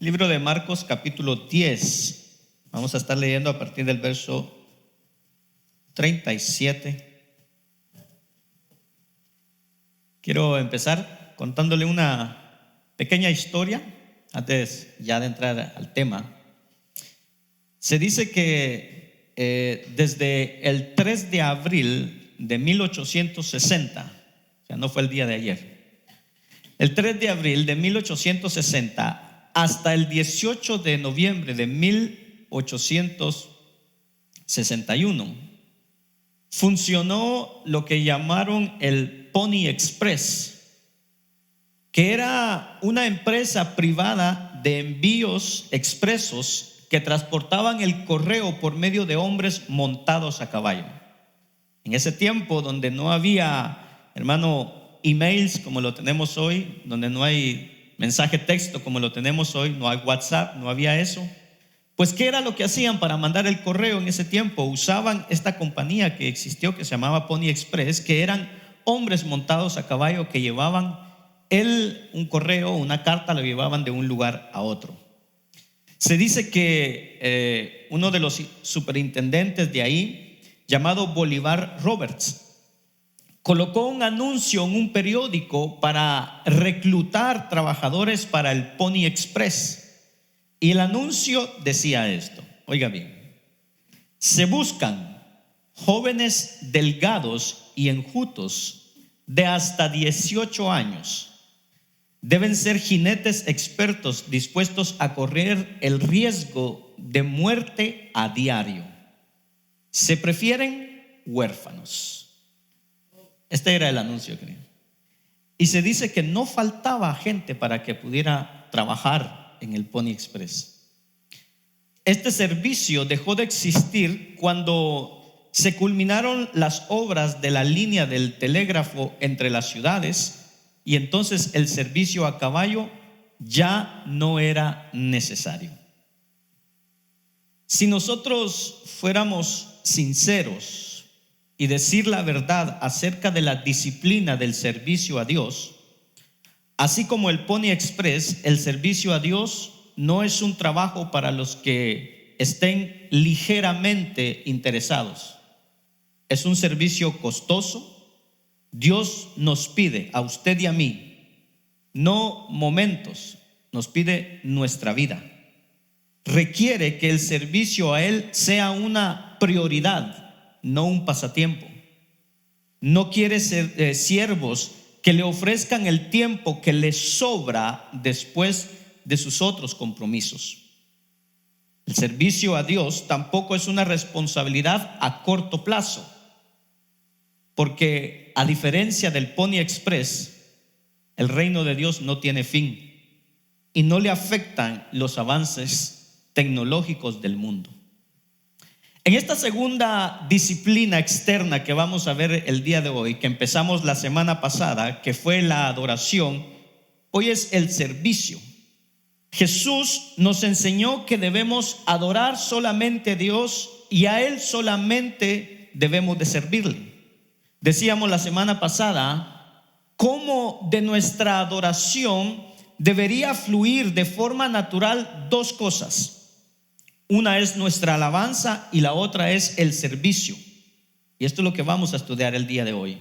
Libro de Marcos, capítulo 10. Vamos a estar leyendo a partir del verso 37. Quiero empezar contándole una pequeña historia antes ya de entrar al tema. Se dice que desde el 3 de abril de 1860, o sea, no fue el día de ayer, el 3 de abril de 1860 hasta el 18 de noviembre de 1861 funcionó lo que llamaron el Pony Express, que era una empresa privada de envíos expresos que transportaban el correo por medio de hombres montados a caballo. En ese tiempo donde no había, hermano, emails como lo tenemos hoy, donde no hay mensaje texto como lo tenemos hoy, no hay WhatsApp, no había eso. Pues ¿qué era lo que hacían para mandar el correo en ese tiempo? Usaban esta compañía que existió que se llamaba Pony Express, que eran hombres montados a caballo que llevaban un correo, una carta, lo llevaban de un lugar a otro. Se dice que uno de los superintendentes de ahí, llamado Bolívar Roberts, colocó un anuncio en un periódico para reclutar trabajadores para el Pony Express. Y el anuncio decía esto, oiga bien: se buscan jóvenes delgados y enjutos de hasta 18 años. Deben ser jinetes expertos dispuestos a correr el riesgo de muerte a diario. Se prefieren huérfanos. Este era el anuncio, creo. Y se dice que no faltaba gente para que pudiera trabajar en el Pony Express. Este servicio dejó de existir cuando se culminaron las obras de la línea del telégrafo entre las ciudades, y entonces el servicio a caballo ya no era necesario. Si nosotros fuéramos sinceros y decir la verdad acerca de la disciplina del servicio a Dios, así como el Pony Express, el servicio a Dios no es un trabajo para los que estén ligeramente interesados. Es un servicio costoso. Dios nos pide a usted y a mí, no momentos, nos pide nuestra vida. Requiere que el servicio a Él sea una prioridad, no un pasatiempo. No quiere ser siervos que le ofrezcan el tiempo que les sobra después de sus otros compromisos. El servicio a Dios tampoco es una responsabilidad a corto plazo, porque a diferencia del Pony Express, el reino de Dios no tiene fin y no le afectan los avances tecnológicos del mundo. En esta segunda disciplina externa que vamos a ver el día de hoy, que empezamos la semana pasada, que fue la adoración, hoy es el servicio. Jesús nos enseñó que debemos adorar solamente a Dios y a Él solamente debemos de servirle. Decíamos la semana pasada cómo de nuestra adoración debería fluir de forma natural dos cosas. Una es nuestra alabanza y la otra es el servicio. Y esto es lo que vamos a estudiar el día de hoy.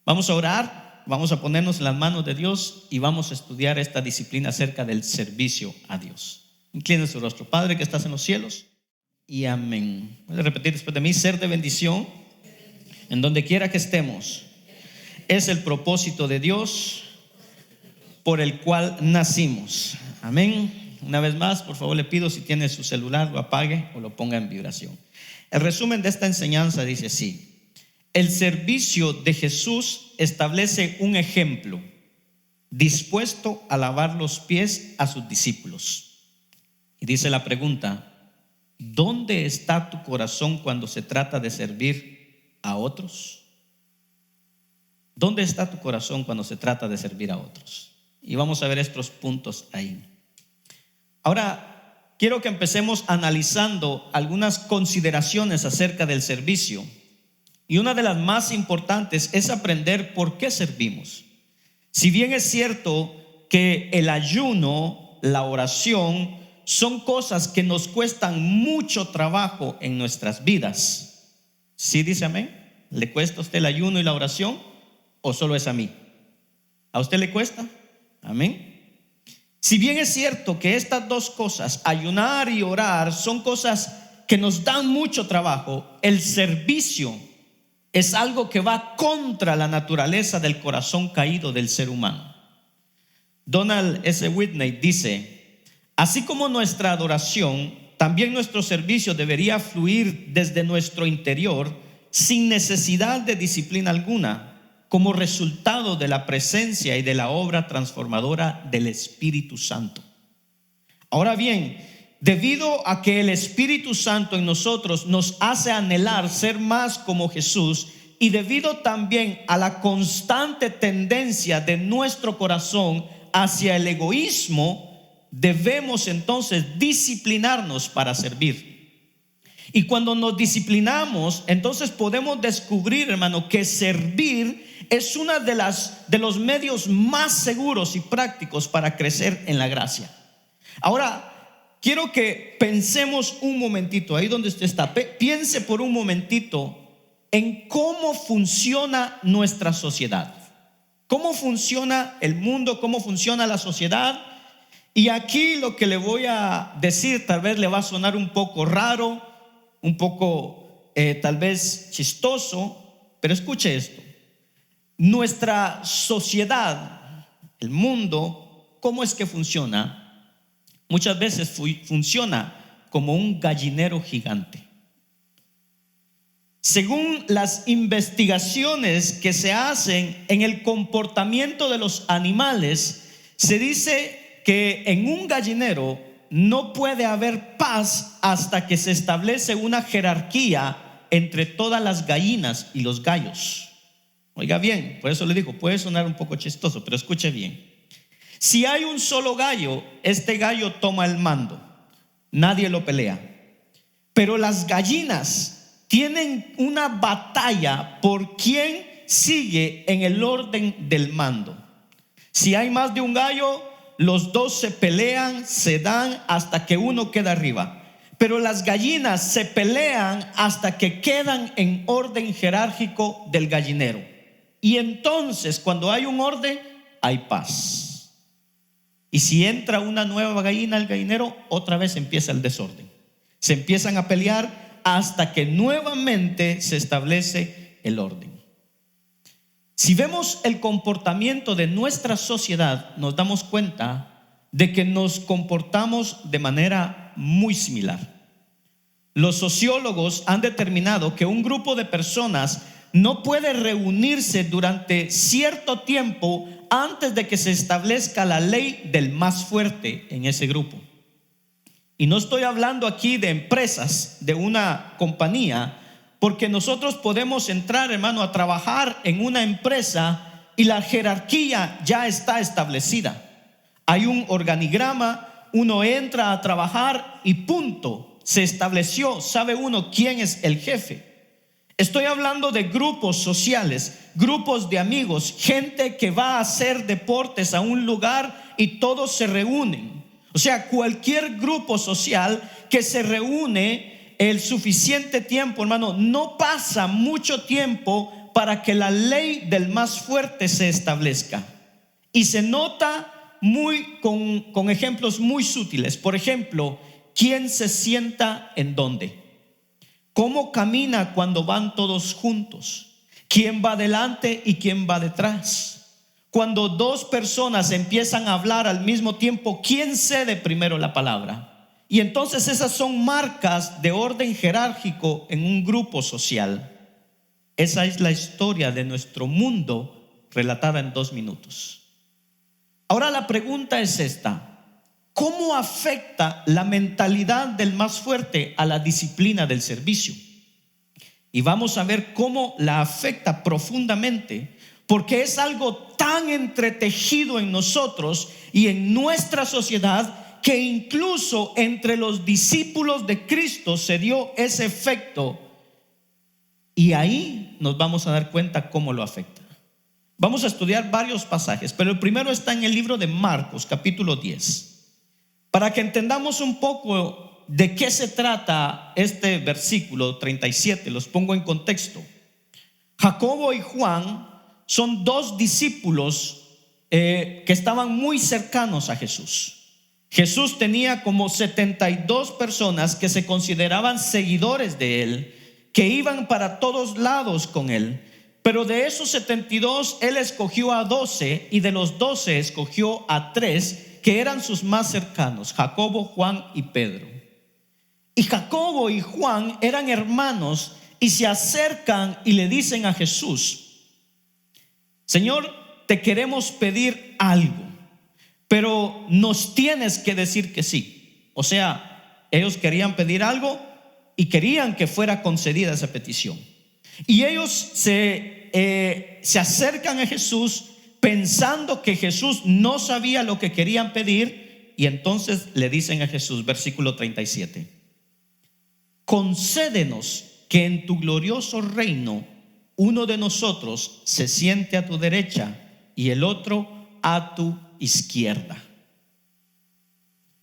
Vamos a orar, vamos a ponernos en las manos de Dios y vamos a estudiar esta disciplina acerca del servicio a Dios. Inclina su rostro. Padre que estás en los cielos, y amén. Voy a repetir después de mí: ser de bendición en donde quiera que estemos es el propósito de Dios por el cual nacimos. Amén. Una vez más, por favor, le pido, si tiene su celular, lo apague o lo ponga en vibración. El resumen de esta enseñanza dice así: el servicio de Jesús establece un ejemplo dispuesto a lavar los pies a sus discípulos. Y dice la pregunta: ¿dónde está tu corazón cuando se trata de servir a otros? ¿Dónde está tu corazón cuando se trata de servir a otros? Y vamos a ver estos puntos ahí. Ahora, quiero que empecemos analizando algunas consideraciones acerca del servicio. Y una de las más importantes es aprender por qué servimos. Si bien es cierto que el ayuno la oración son cosas que nos cuestan mucho trabajo en nuestras vidas. ¿Sí dice amén? ¿Le cuesta a usted el ayuno y la oración o solo es a mí? ¿A usted le cuesta? Amén. Si bien es cierto que estas dos cosas, ayunar y orar, son cosas que nos dan mucho trabajo, el servicio es algo que va contra la naturaleza del corazón caído del ser humano. Donald S. Whitney dice: así como nuestra adoración, también nuestro servicio debería fluir desde nuestro interior sin necesidad de disciplina alguna, como resultado de la presencia y de la obra transformadora del Espíritu Santo. Ahora bien, debido a que el Espíritu Santo en nosotros nos hace anhelar ser más como Jesús, y debido también a la constante tendencia de nuestro corazón hacia el egoísmo, debemos entonces disciplinarnos para servir. Y cuando nos disciplinamos, entonces podemos descubrir, hermano, que servir es una de los medios más seguros y prácticos para crecer en la gracia. Ahora, quiero que pensemos un momentito, ahí donde usted está, piense por un momentito en cómo funciona nuestra sociedad. Cómo funciona el mundo, cómo funciona la sociedad. Y aquí lo que le voy a decir tal vez le va a sonar un poco raro, un poco tal vez chistoso, pero escuche esto. Nuestra sociedad, el mundo, ¿cómo es que funciona? Muchas veces funciona como un gallinero gigante. Según las investigaciones que se hacen en el comportamiento de los animales, se dice que en un gallinero no puede haber paz hasta que se establece una jerarquía entre todas las gallinas y los gallos. Oiga bien, por eso le digo, puede sonar un poco chistoso, pero escuche bien. Si hay un solo gallo, este gallo toma el mando, nadie lo pelea. Pero las gallinas tienen una batalla por quién sigue en el orden del mando. Si hay más de un gallo, los dos se pelean, se dan hasta que uno queda arriba. Pero las gallinas se pelean hasta que quedan en orden jerárquico del gallinero. Y entonces, cuando hay un orden, hay paz. Y si entra una nueva gallina al gallinero, otra vez empieza el desorden. Se empiezan a pelear hasta que nuevamente se establece el orden. Si vemos el comportamiento de nuestra sociedad, nos damos cuenta de que nos comportamos de manera muy similar. Los sociólogos han determinado que un grupo de personas no puede reunirse durante cierto tiempo antes de que se establezca la ley del más fuerte en ese grupo. Y no estoy hablando aquí de empresas, de una compañía, porque nosotros podemos entrar, hermano, a trabajar en una empresa y la jerarquía ya está establecida. Hay un organigrama, uno entra a trabajar y punto, se estableció, sabe uno quién es el jefe. Estoy hablando de grupos sociales, grupos de amigos, gente que va a hacer deportes a un lugar y todos se reúnen. O sea, cualquier grupo social que se reúne el suficiente tiempo, hermano, no pasa mucho tiempo para que la ley del más fuerte se establezca. Y se nota con ejemplos muy sutiles. Por ejemplo, ¿quién se sienta en dónde? ¿Cómo camina cuando van todos juntos? ¿Quién va adelante y quién va detrás? Cuando dos personas empiezan a hablar al mismo tiempo, ¿quién cede primero la palabra? Y entonces esas son marcas de orden jerárquico en un grupo social. Esa es la historia de nuestro mundo relatada en 2 minutos. Ahora la pregunta es esta: ¿cómo afecta la mentalidad del más fuerte a la disciplina del servicio? Y vamos a ver cómo la afecta profundamente, porque es algo tan entretejido en nosotros y en nuestra sociedad que incluso entre los discípulos de Cristo se dio ese efecto. Y ahí nos vamos a dar cuenta cómo lo afecta. Vamos a estudiar varios pasajes, pero el primero está en el libro de Marcos, capítulo 10. Para que entendamos un poco de qué se trata este versículo 37, los pongo en contexto. Jacobo y Juan son dos discípulos que estaban muy cercanos a Jesús. Jesús tenía como 72 personas que se consideraban seguidores de él, que iban para todos lados con él. Pero de esos 72 él escogió a 12, y de los 12 escogió a 3 que eran sus más cercanos: Jacobo, Juan y Pedro. Y Jacobo y Juan eran hermanos, y se acercan y le dicen a Jesús: Señor, te queremos pedir algo, pero nos tienes que decir que sí. O sea, ellos querían pedir algo y querían que fuera concedida esa petición. Y ellos se acercan a Jesús pensando que Jesús no sabía lo que querían pedir, y entonces le dicen a Jesús, versículo 37: concédenos que en tu glorioso reino uno de nosotros se siente a tu derecha y el otro a tu izquierda.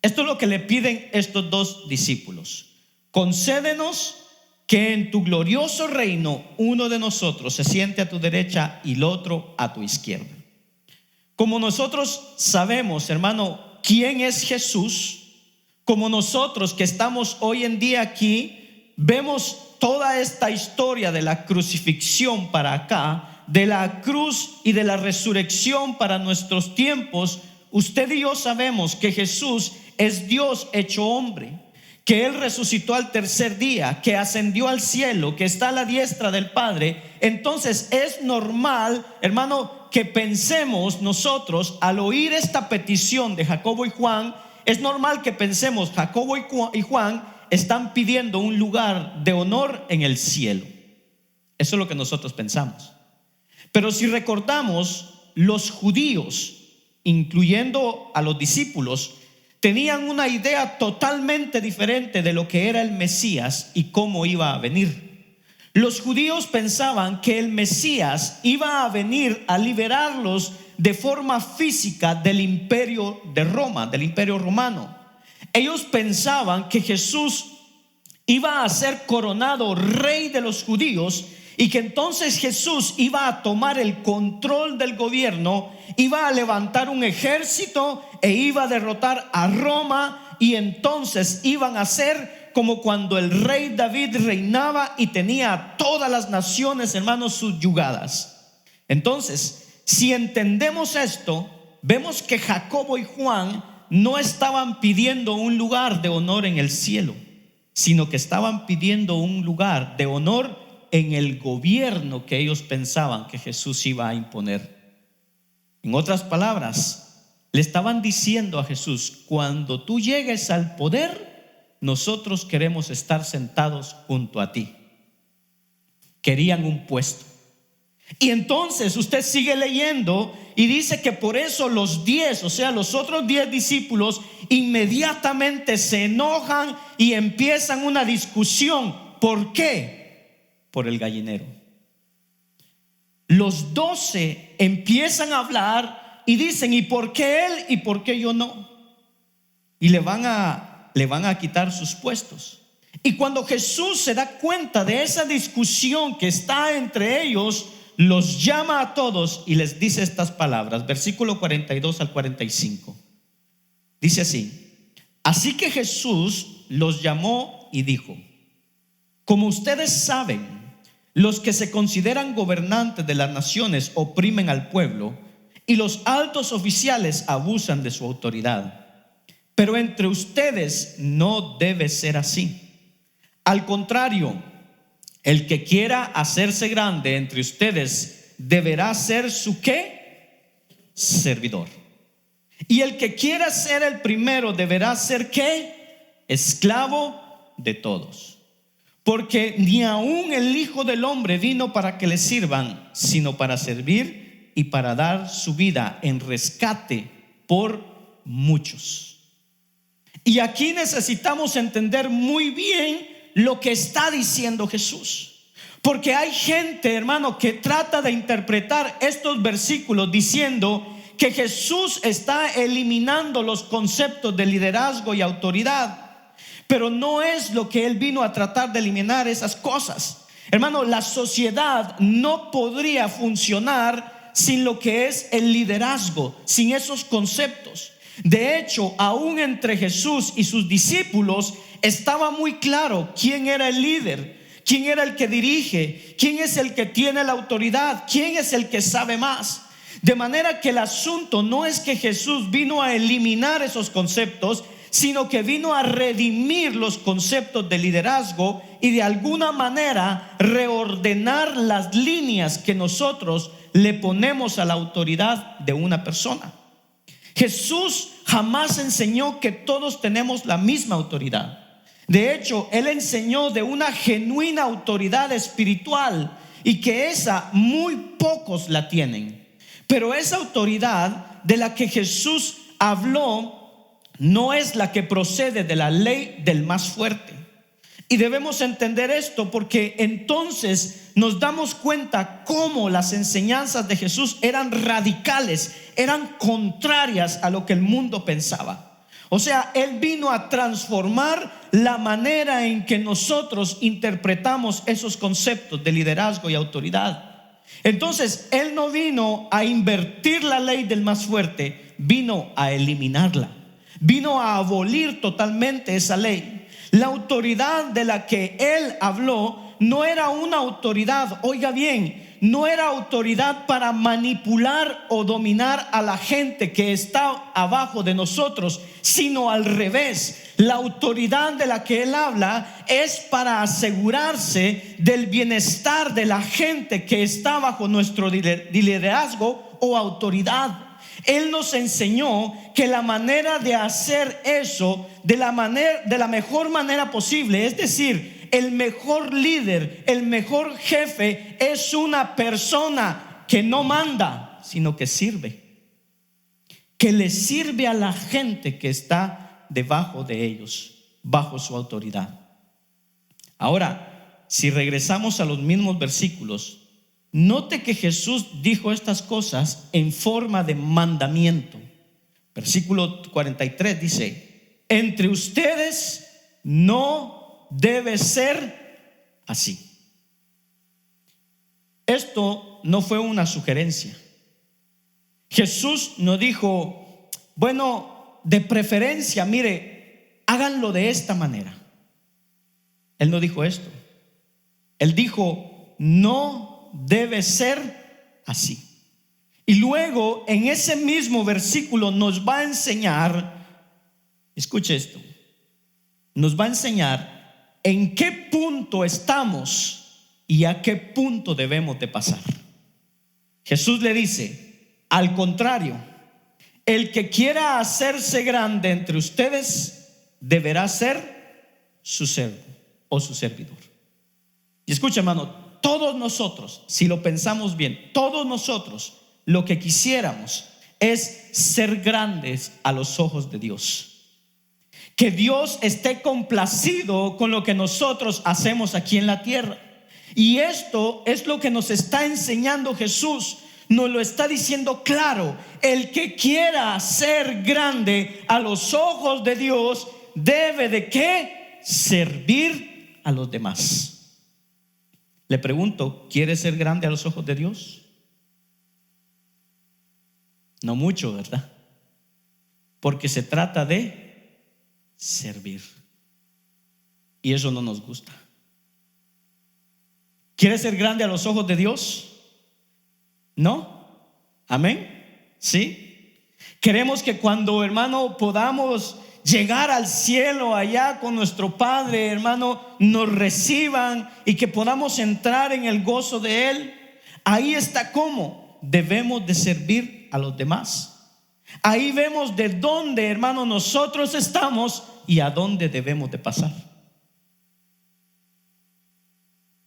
Esto es lo que le piden estos dos discípulos: concédenos que en tu glorioso reino uno de nosotros se siente a tu derecha y el otro a tu izquierda. Como nosotros sabemos, hermano, quién es Jesús, como nosotros que estamos hoy en día aquí, vemos toda esta historia de la crucifixión para acá, de la cruz y de la resurrección para nuestros tiempos. Usted y yo sabemos que Jesús es Dios hecho hombre, que Él resucitó al tercer día, que ascendió al cielo, que está a la diestra del Padre. Entonces es normal, hermano, que pensemos nosotros, al oír esta petición de Jacobo y Juan, es normal que pensemos: Jacobo y Juan están pidiendo un lugar de honor en el cielo. Eso es lo que nosotros pensamos. Pero si recordamos, los judíos, incluyendo a los discípulos, tenían una idea totalmente diferente de lo que era el Mesías y cómo iba a venir. Los judíos pensaban que el Mesías iba a venir a liberarlos de forma física del imperio de Roma, del imperio romano. Ellos pensaban que Jesús iba a ser coronado rey de los judíos, y que entonces Jesús iba a tomar el control del gobierno, iba a levantar un ejército e iba a derrotar a Roma, y entonces iban a ser como cuando el rey David reinaba y tenía a todas las naciones, hermanos, subyugadas. Entonces, si entendemos esto, vemos que Jacobo y Juan no estaban pidiendo un lugar de honor en el cielo, sino que estaban pidiendo un lugar de honor en el gobierno que ellos pensaban que Jesús iba a imponer. En otras palabras, le estaban diciendo a Jesús: cuando tú llegues al poder, nosotros queremos estar sentados junto a ti. Querían un puesto. Y entonces usted sigue leyendo y dice que por eso los 10, o sea, los otros 10 discípulos, inmediatamente se enojan y empiezan una discusión. ¿Por qué? Por el gallinero. Los 12 empiezan a hablar y dicen: ¿y por qué él y por qué yo no? Y le van a quitar sus puestos. Y cuando Jesús se da cuenta de esa discusión que está entre ellos, los llama a todos y les dice estas palabras, versículo 42 al 45. Dice así: así que Jesús los llamó y dijo: como ustedes saben, los que se consideran gobernantes de las naciones oprimen al pueblo, y los altos oficiales abusan de su autoridad. Pero entre ustedes no debe ser así. Al contrario, el que quiera hacerse grande entre ustedes deberá ser su ¿qué? Servidor. Y el que quiera ser el primero deberá ser ¿qué? Esclavo de todos. Porque ni aun el Hijo del Hombre vino para que le sirvan, sino para servir y para dar su vida en rescate por muchos. Y aquí necesitamos entender muy bien lo que está diciendo Jesús, porque hay gente, hermano, que trata de interpretar estos versículos diciendo que Jesús está eliminando los conceptos de liderazgo y autoridad, pero no es lo que Él vino a tratar de eliminar esas cosas. Hermano, la sociedad no podría funcionar sin lo que es el liderazgo, sin esos conceptos. De hecho, aún entre Jesús y sus discípulos estaba muy claro quién era el líder, quién era el que dirige, quién es el que tiene la autoridad, quién es el que sabe más. De manera que el asunto no es que Jesús vino a eliminar esos conceptos, sino que vino a redimir los conceptos de liderazgo y de alguna manera reordenar las líneas que nosotros le ponemos a la autoridad de una persona. Jesús jamás enseñó que todos tenemos la misma autoridad. De hecho, Él enseñó de una genuina autoridad espiritual y que esa muy pocos la tienen. Pero esa autoridad de la que Jesús habló no es la que procede de la ley del más fuerte. Y debemos entender esto porque entonces nos damos cuenta cómo las enseñanzas de Jesús eran radicales, eran contrarias a lo que el mundo pensaba. O sea, Él vino a transformar la manera en que nosotros interpretamos esos conceptos de liderazgo y autoridad. Entonces, Él no vino a invertir la ley del más fuerte, vino a eliminarla. Vino a abolir totalmente esa ley. La autoridad de la que Él habló no era una autoridad, oiga bien, no era autoridad para manipular o dominar a la gente que está abajo de nosotros, sino al revés. La autoridad de la que Él habla es para asegurarse del bienestar de la gente que está bajo nuestro liderazgo o autoridad. Él nos enseñó que la manera de hacer eso de la mejor manera posible, es decir, el mejor líder, el mejor jefe es una persona que no manda, sino que sirve, que le sirve a la gente que está debajo de ellos, bajo su autoridad. Ahora, si regresamos a los mismos versículos, note que Jesús dijo estas cosas en forma de mandamiento. Versículo 43 dice: entre ustedes no debe ser así. Esto no fue una sugerencia. Jesús no dijo, bueno, de preferencia, mire, háganlo de esta manera. Él no dijo esto. Él dijo, no debe ser así. Y luego en ese mismo versículo nos va a enseñar, escuche esto, nos va a enseñar en qué punto estamos y a qué punto debemos de pasar. Jesús le dice, al contrario, el que quiera hacerse grande entre ustedes deberá ser su servo o su servidor. Y escucha, hermano, todos nosotros, si lo pensamos bien, todos nosotros lo que quisiéramos es ser grandes a los ojos de Dios. Que Dios esté complacido con lo que nosotros hacemos aquí en la tierra. Y esto es lo que nos está enseñando Jesús. Nos lo está diciendo claro. El que quiera ser grande a los ojos de Dios debe de ¿qué? Servir a los demás. Le pregunto, ¿quiere ser grande a los ojos de Dios? No mucho, ¿verdad? Porque se trata de servir. Y eso no nos gusta. ¿Quiere ser grande a los ojos de Dios? ¿No? ¿Amén? ¿Sí? Queremos que cuando, hermano, podamos llegar al cielo allá con nuestro Padre, hermano, nos reciban y que podamos entrar en el gozo de Él. Ahí está cómo debemos de servir a los demás. Ahí vemos de dónde, hermano, nosotros estamos y a dónde debemos de pasar.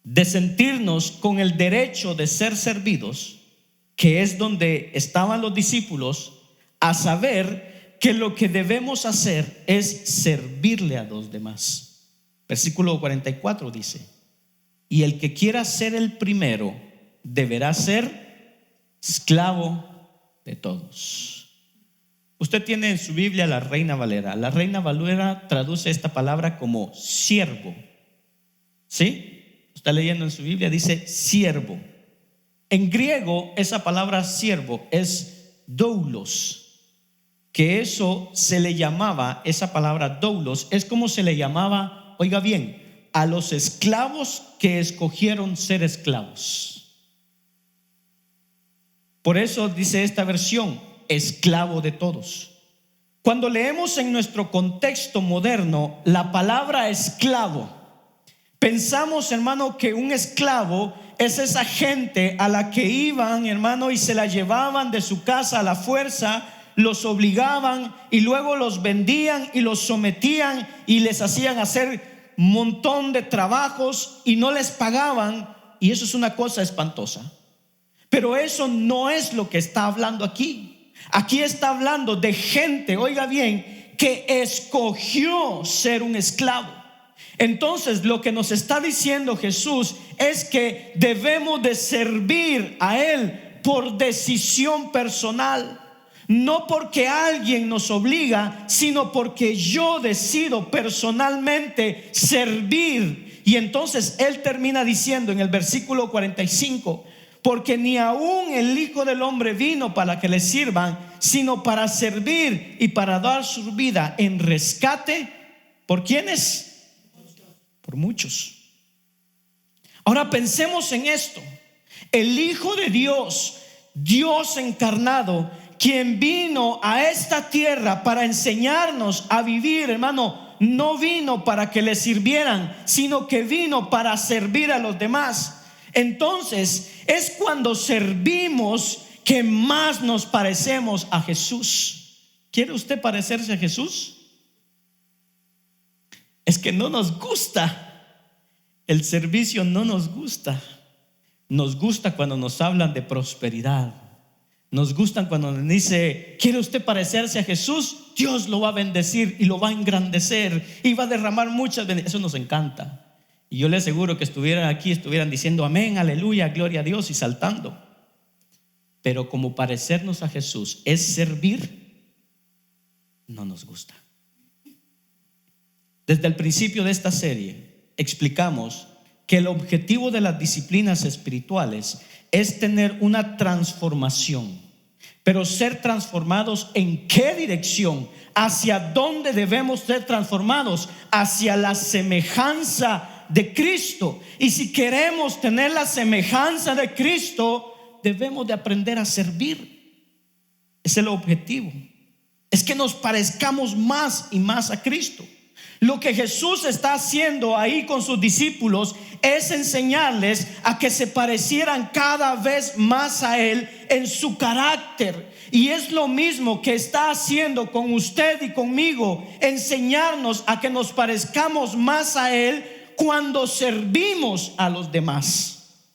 De sentirnos con el derecho de ser servidos, que es donde estaban los discípulos, a saber que lo que debemos hacer es servirle a los demás. Versículo 44 dice: y el que quiera ser el primero deberá ser esclavo de todos. Usted tiene en su Biblia la Reina Valera. La Reina Valera traduce esta palabra como siervo. ¿Sí? Está leyendo en su Biblia, dice siervo. En griego esa palabra siervo es doulos, que eso se le llamaba, esa palabra doulos es como se le llamaba, oiga bien, a los esclavos que escogieron ser esclavos. Por eso dice esta versión, esclavo de todos. Cuando leemos en nuestro contexto moderno la palabra esclavo, pensamos, hermano, que un esclavo es esa gente a la que iban, hermano, y se la llevaban de su casa a la fuerza, los obligaban y luego los vendían y los sometían y les hacían hacer un montón de trabajos y no les pagaban, y eso es una cosa espantosa. Pero eso no es lo que está hablando aquí. Aquí está hablando de gente, oiga bien, que escogió ser un esclavo. Entonces lo que nos está diciendo Jesús es que debemos de servir a Él por decisión personal. No porque alguien nos obliga, sino porque yo decido personalmente servir. Y entonces Él termina diciendo en el versículo 45: porque ni aún el Hijo del Hombre vino para que le sirvan, sino para servir y para dar su vida en rescate. ¿Por quiénes? Por muchos. Ahora pensemos en esto. El Hijo de Dios, Dios encarnado, quien vino a esta tierra para enseñarnos a vivir, hermano, no vino para que le sirvieran, sino que vino para servir a los demás. Entonces es cuando servimos que más nos parecemos a Jesús. ¿Quiere usted parecerse a Jesús? Es que no nos gusta. El servicio no nos gusta. Nos gusta cuando nos hablan de prosperidad. Nos gustan cuando nos dice: ¿quiere usted parecerse a Jesús? Dios lo va a bendecir y lo va a engrandecer y va a derramar muchas bendiciones. Eso nos encanta. Y yo le aseguro que estuvieran aquí, estuvieran diciendo amén, aleluya, gloria a Dios y saltando. Pero como parecernos a Jesús es servir, no nos gusta. Desde el principio de esta serie explicamos que el objetivo de las disciplinas espirituales es tener una transformación. Pero ser transformados, ¿en qué dirección? ¿Hacia dónde debemos ser transformados? Hacia la semejanza de Cristo. Y si queremos tener la semejanza de Cristo, debemos de aprender a servir. Es el objetivo. Es que nos parezcamos más y más a Cristo. Lo que Jesús está haciendo ahí con sus discípulos es enseñarles a que se parecieran cada vez más a Él en su carácter. Y es lo mismo que está haciendo con usted y conmigo, enseñarnos a que nos parezcamos más a Él cuando servimos a los demás.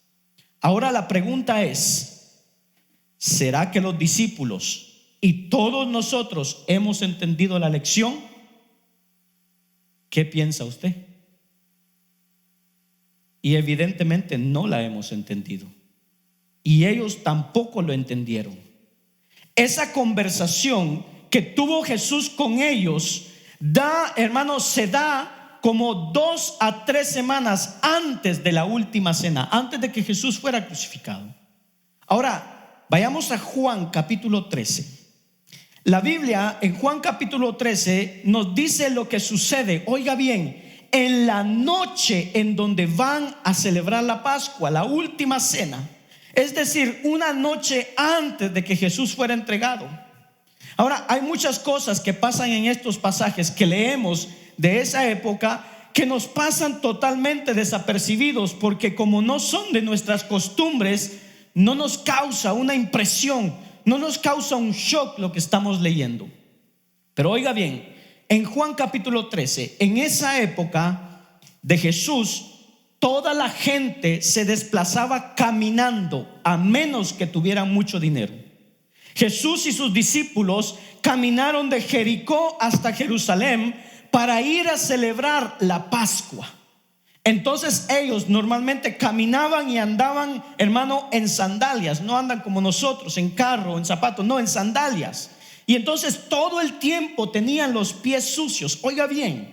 Ahora la pregunta es: ¿será que los discípulos y todos nosotros hemos entendido la lección? ¿Qué piensa usted? Y evidentemente no la hemos entendido. Y ellos tampoco lo entendieron. Esa conversación que tuvo Jesús con ellos se da como 2 a 3 semanas antes de la última cena, antes de que Jesús fuera crucificado. Ahora, vayamos a Juan capítulo 13. La Biblia en Juan capítulo 13 nos dice lo que sucede, oiga bien, en la noche en donde van a celebrar la Pascua, la última cena. Es decir, una noche antes de que Jesús fuera entregado. Ahora, hay muchas cosas que pasan en estos pasajes que leemos de esa época que nos pasan totalmente desapercibidos, porque como no son de nuestras costumbres, no nos causa una impresión, no nos causa un shock lo que estamos leyendo. Pero oiga bien, en Juan capítulo 13, en esa época de Jesús, toda la gente se desplazaba caminando, a menos que tuvieran mucho dinero. Jesús y sus discípulos caminaron de Jericó hasta Jerusalén para ir a celebrar la Pascua. Entonces ellos normalmente caminaban y andaban, hermano, en sandalias. No andan como nosotros, en carro, en zapatos, no, en sandalias. Y entonces todo el tiempo tenían los pies sucios. Oiga bien,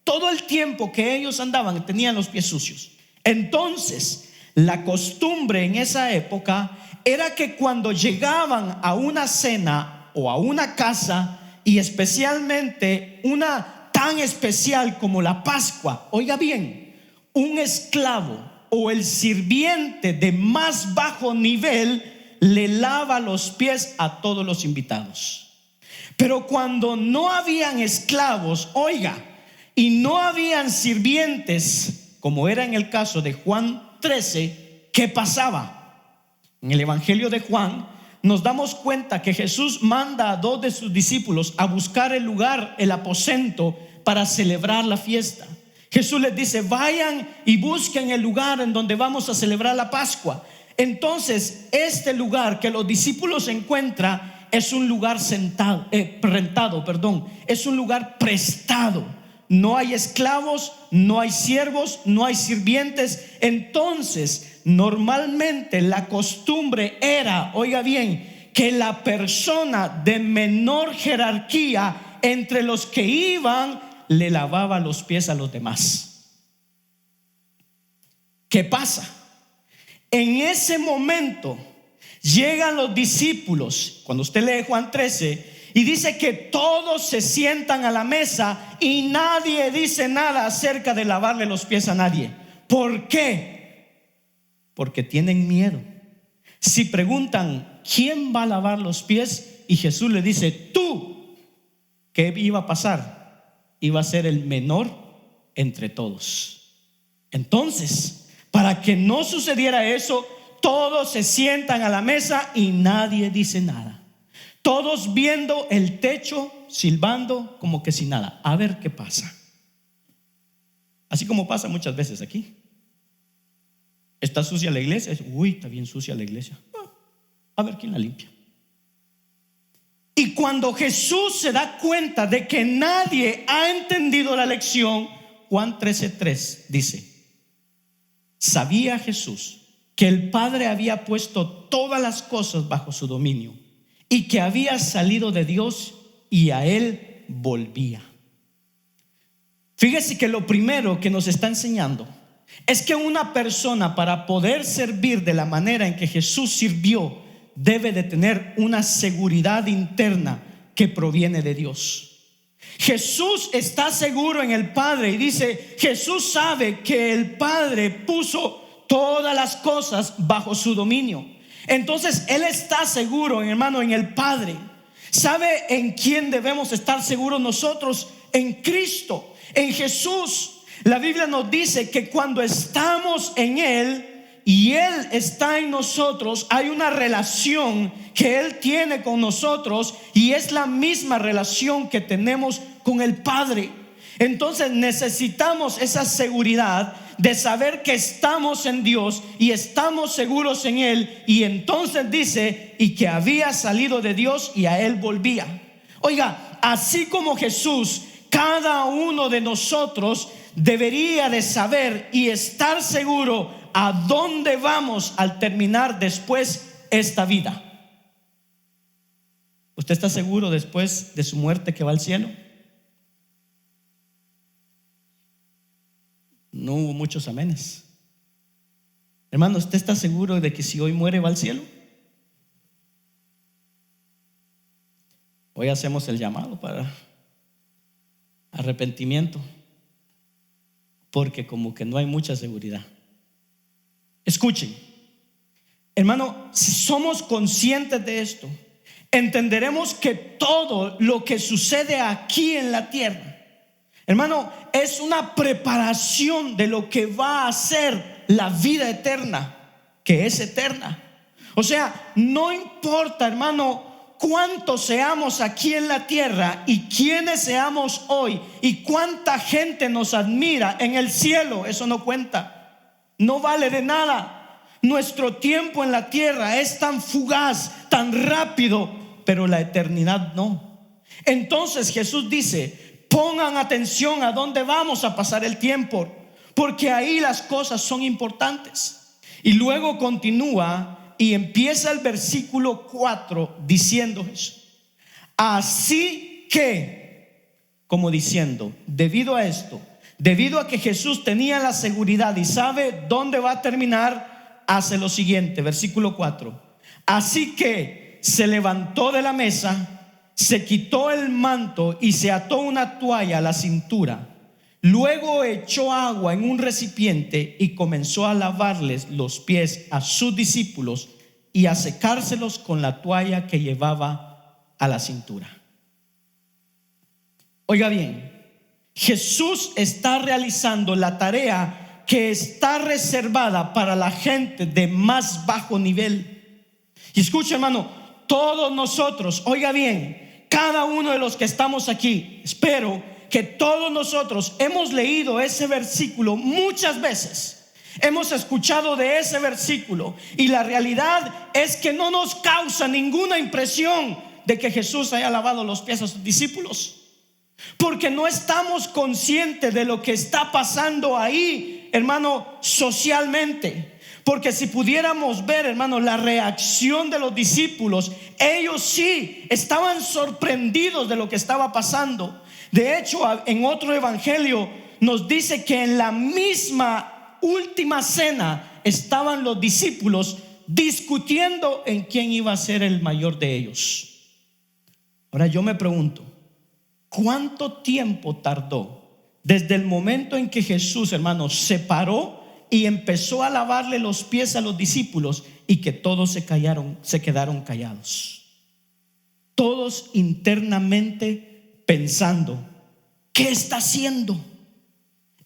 todo el tiempo que ellos andaban tenían los pies sucios. Entonces la costumbre en esa época era que cuando llegaban a una cena o a una casa, y especialmente una tan especial como la Pascua, oiga bien, un esclavo o el sirviente de más bajo nivel le lava los pies a todos los invitados. Pero cuando no habían esclavos, oiga, y no habían sirvientes, como era en el caso de Juan 13, ¿qué pasaba? En el Evangelio de Juan nos damos cuenta que Jesús manda a 2 de sus discípulos a buscar el lugar, el aposento, para celebrar la fiesta. Jesús les dice: vayan y busquen el lugar en donde vamos a celebrar la Pascua. Entonces este lugar que los discípulos encuentran es un lugar rentado, es un lugar prestado. No hay esclavos, no hay siervos, no hay sirvientes. Entonces normalmente la costumbre era, oiga bien, que la persona de menor jerarquía entre los que iban le lavaba los pies a los demás. ¿Qué pasa? En ese momento llegan los discípulos, cuando usted lee Juan 13, y dice que todos se sientan a la mesa y nadie dice nada acerca de lavarle los pies a nadie. ¿Por qué? Porque tienen miedo. Si preguntan ¿quién va a lavar los pies? Y Jesús le dice: tú, ¿qué iba a pasar? Iba a ser el menor entre todos. Entonces, para que no sucediera eso, todos se sientan a la mesa y nadie dice nada. Todos viendo el techo, silbando como que sin nada. A ver qué pasa. Así como pasa muchas veces aquí. ¿Está sucia la iglesia? Uy, está bien sucia la iglesia. A ver quién la limpia. Y cuando Jesús se da cuenta de que nadie ha entendido la lección, Juan 13:3 dice: sabía Jesús que el Padre había puesto todas las cosas bajo su dominio y que había salido de Dios y a Él volvía. Fíjese que lo primero que nos está enseñando es que una persona, para poder servir de la manera en que Jesús sirvió, debe de tener una seguridad interna que proviene de Dios. Jesús está seguro en el Padre y dice: Jesús sabe que el Padre puso todas las cosas bajo su dominio. Entonces Él está seguro, hermano, en el Padre. ¿Sabe en quién debemos estar seguros nosotros? En Cristo, en Jesús. La Biblia nos dice que cuando estamos en Él y Él está en nosotros, hay una relación que Él tiene con nosotros y es la misma relación que tenemos con el Padre. Entonces necesitamos esa seguridad de saber que estamos en Dios y estamos seguros en Él. Y entonces dice: y que había salido de Dios y a Él volvía. Oiga, así como Jesús, cada uno de nosotros debería de saber y estar seguro a dónde vamos al terminar después esta vida. ¿Usted está seguro después de su muerte que va al cielo? No hubo muchos amenes. Hermano, ¿usted está seguro de que si hoy muere va al cielo? Hoy hacemos el llamado para arrepentimiento, porque como que no hay mucha seguridad. Escuchen, hermano, si somos conscientes de esto, entenderemos que todo lo que sucede aquí en la tierra, hermano, es una preparación de lo que va a ser la vida eterna, que es eterna. O sea, no importa, hermano, cuántos seamos aquí en la tierra y quiénes seamos hoy y cuánta gente nos admira en el cielo, eso no cuenta. No vale de nada. Nuestro tiempo en la tierra es tan fugaz, tan rápido, pero la eternidad no. Entonces Jesús dice: pongan atención a dónde vamos a pasar el tiempo, porque ahí las cosas son importantes. Y luego continúa y empieza el versículo 4 diciendo eso. Así que, como diciendo, debido a esto, debido a que Jesús tenía la seguridad y sabe dónde va a terminar, hace lo siguiente, versículo 4. Así que se levantó de la mesa, se quitó el manto y se ató una toalla a la cintura. Luego echó agua en un recipiente y comenzó a lavarles los pies a sus discípulos y a secárselos con la toalla que llevaba a la cintura. Oiga bien, Jesús está realizando la tarea que está reservada para la gente de más bajo nivel. Y escucha, hermano, todos nosotros, oiga bien, cada uno de los que estamos aquí, espero que todos nosotros hemos leído ese versículo muchas veces, hemos escuchado de ese versículo, y la realidad es que no nos causa ninguna impresión de que Jesús haya lavado los pies a sus discípulos, porque no estamos conscientes de lo que está pasando ahí, hermano, socialmente. Porque si pudiéramos ver, hermano, la reacción de los discípulos, ellos sí estaban sorprendidos de lo que estaba pasando. De hecho, en otro evangelio nos dice que en la misma última cena estaban los discípulos discutiendo en quién iba a ser el mayor de ellos. Ahora yo me pregunto, ¿cuánto tiempo tardó desde el momento en que Jesús, hermanos, se paró y empezó a lavarle los pies a los discípulos y que todos se quedaron callados? Todos internamente pensando, ¿qué está haciendo?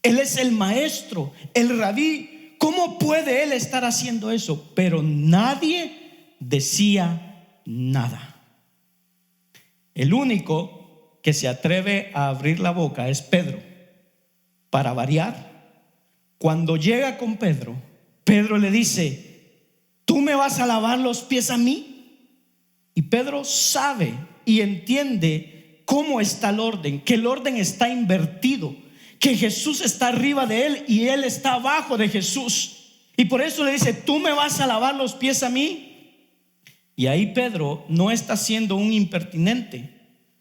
Él es el maestro, el rabí, ¿cómo puede él estar haciendo eso? Pero nadie decía nada. El único que se atreve a abrir la boca es Pedro. Para variar, cuando llega con Pedro, Pedro le dice, ¿tú me vas a lavar los pies a mí? Y Pedro sabe y entiende cómo está el orden, que el orden está invertido, que Jesús está arriba de él y él está abajo de Jesús. Y por eso le dice, ¿tú me vas a lavar los pies a mí? Y ahí Pedro no está siendo un impertinente,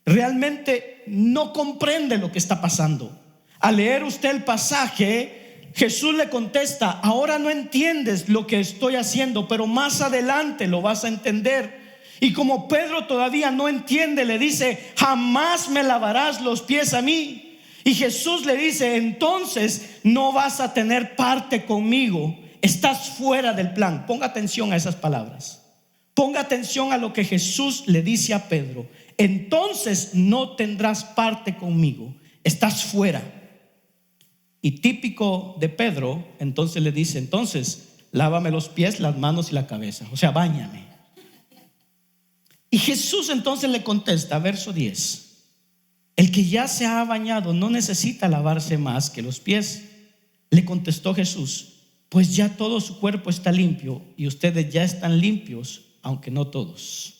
realmente no comprende lo que está pasando. Al leer usted el pasaje, Jesús le contesta, ahora no entiendes lo que estoy haciendo, pero más adelante lo vas a entender. Y como Pedro todavía no entiende, le dice, jamás me lavarás los pies a mí. Y Jesús le dice, entonces no vas a tener parte conmigo, estás fuera del plan. Ponga atención a esas palabras, ponga atención a lo que Jesús le dice a Pedro. Entonces no tendrás parte conmigo, estás fuera. Y típico de Pedro, entonces le dice, entonces lávame los pies, las manos y la cabeza, o sea, báñame. Y Jesús entonces le contesta, verso 10, el que ya se ha bañado no necesita lavarse más que los pies. Le contestó Jesús, pues ya todo su cuerpo está limpio y ustedes ya están limpios, aunque no todos.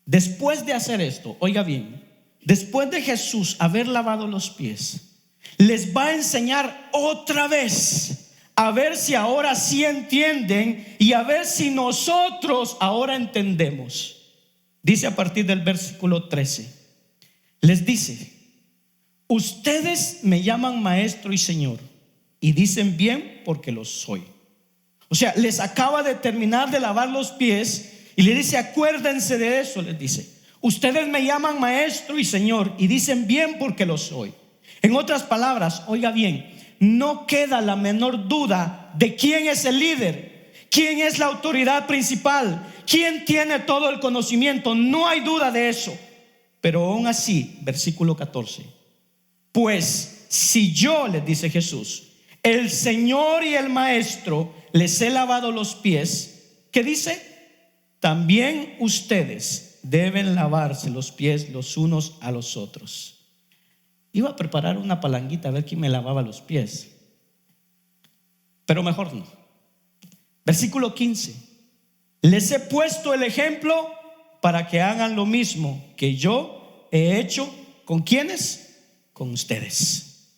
Después de hacer esto, oiga bien, después de Jesús haber lavado los pies, les va a enseñar otra vez, a ver si ahora sí entienden y a ver si nosotros ahora entendemos. Dice a partir del versículo 13, les dice, ustedes me llaman maestro y señor y dicen bien porque lo soy. O sea, les acaba de terminar de lavar los pies y le dice, acuérdense de eso, les dice, ustedes me llaman maestro y señor y dicen bien porque lo soy. En otras palabras, oiga bien, no queda la menor duda de quién es el líder, quién es la autoridad principal, quién tiene todo el conocimiento. No hay duda de eso. Pero aún así, versículo 14, pues si yo, les dice Jesús, el Señor y el Maestro, les he lavado los pies, ¿qué dice? También ustedes deben lavarse los pies los unos a los otros. Iba a preparar una palanguita a ver quién me lavaba los pies, pero mejor no. Versículo 15, les he puesto el ejemplo para que hagan lo mismo que yo he hecho. ¿Con quiénes? Con ustedes.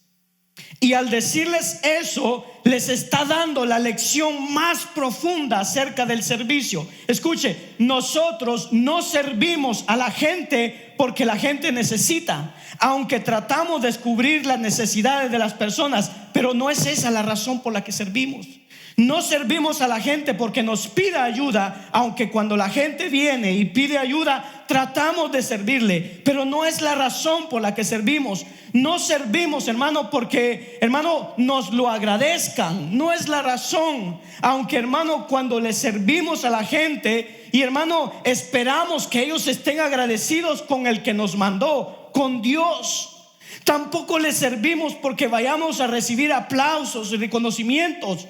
Y al decirles eso, les está dando la lección más profunda acerca del servicio. Escuche, nosotros no servimos a la gente porque la gente necesita, aunque tratamos de descubrir las necesidades de las personas, pero no es esa la razón por la que servimos. No servimos a la gente porque nos pida ayuda, aunque cuando la gente viene y pide ayuda, tratamos de servirle, pero no es la razón por la que servimos. No servimos, hermano, porque, hermano, nos lo agradezcan. No es la razón. Aunque, hermano, cuando le servimos a la gente y, hermano, esperamos que ellos estén agradecidos con el que nos mandó, con Dios. Tampoco le servimos porque vayamos a recibir aplausos y reconocimientos.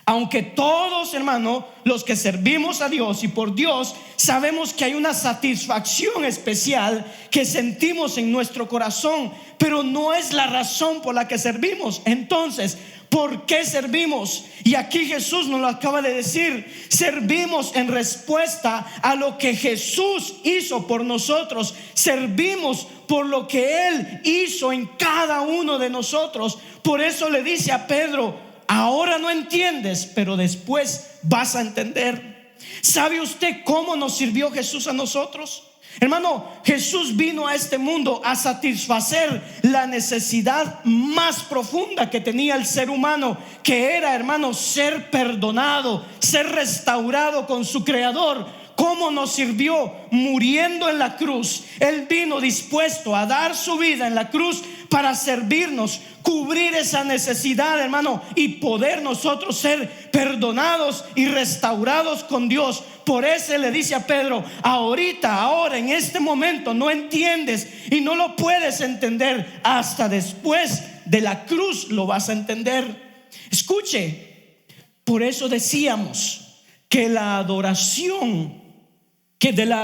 Aunque todos, hermano, los que servimos a Dios y por Dios, sabemos que hay una satisfacción especial que sentimos en nuestro corazón, pero no es la razón por la que servimos. Entonces, ¿por qué servimos? Y aquí Jesús nos lo acaba de decir. Servimos en respuesta a lo que Jesús hizo por nosotros. Servimos por lo que Él hizo en cada uno de nosotros. Por eso le dice a Pedro: ahora no entiendes, pero después vas a entender. ¿Sabe usted cómo nos sirvió Jesús a nosotros? Hermano, Jesús vino a este mundo a satisfacer la necesidad más profunda que tenía el ser humano, que era, hermano, ser perdonado, ser restaurado con su Creador. ¿Cómo nos sirvió? Muriendo en la cruz. Él vino dispuesto a dar su vida en la cruz para servirnos, cubrir esa necesidad, hermano, y poder nosotros ser perdonados y restaurados con Dios. Por eso le dice a Pedro: ahora, en este momento no entiendes y no lo puedes entender. Hasta después de la cruz lo vas a entender. Escuche, por eso decíamos que de la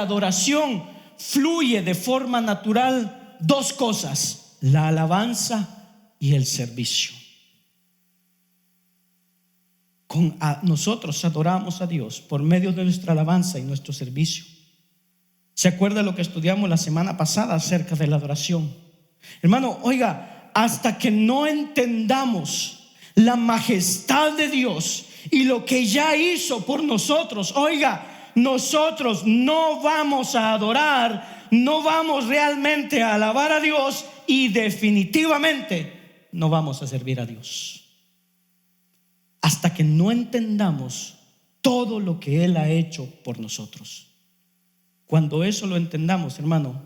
adoración fluye de forma natural dos cosas: la alabanza y el servicio. Nosotros adoramos a Dios por medio de nuestra alabanza y nuestro servicio. ¿Se acuerda lo que estudiamos la semana pasada acerca de la adoración? Hermano, oiga, hasta que no entendamos la majestad de Dios y lo que ya hizo por nosotros, oiga, nosotros no vamos a adorar, no vamos realmente a alabar a Dios y definitivamente no vamos a servir a Dios. Hasta que no entendamos todo lo que Él ha hecho por nosotros. Cuando eso lo entendamos, hermano,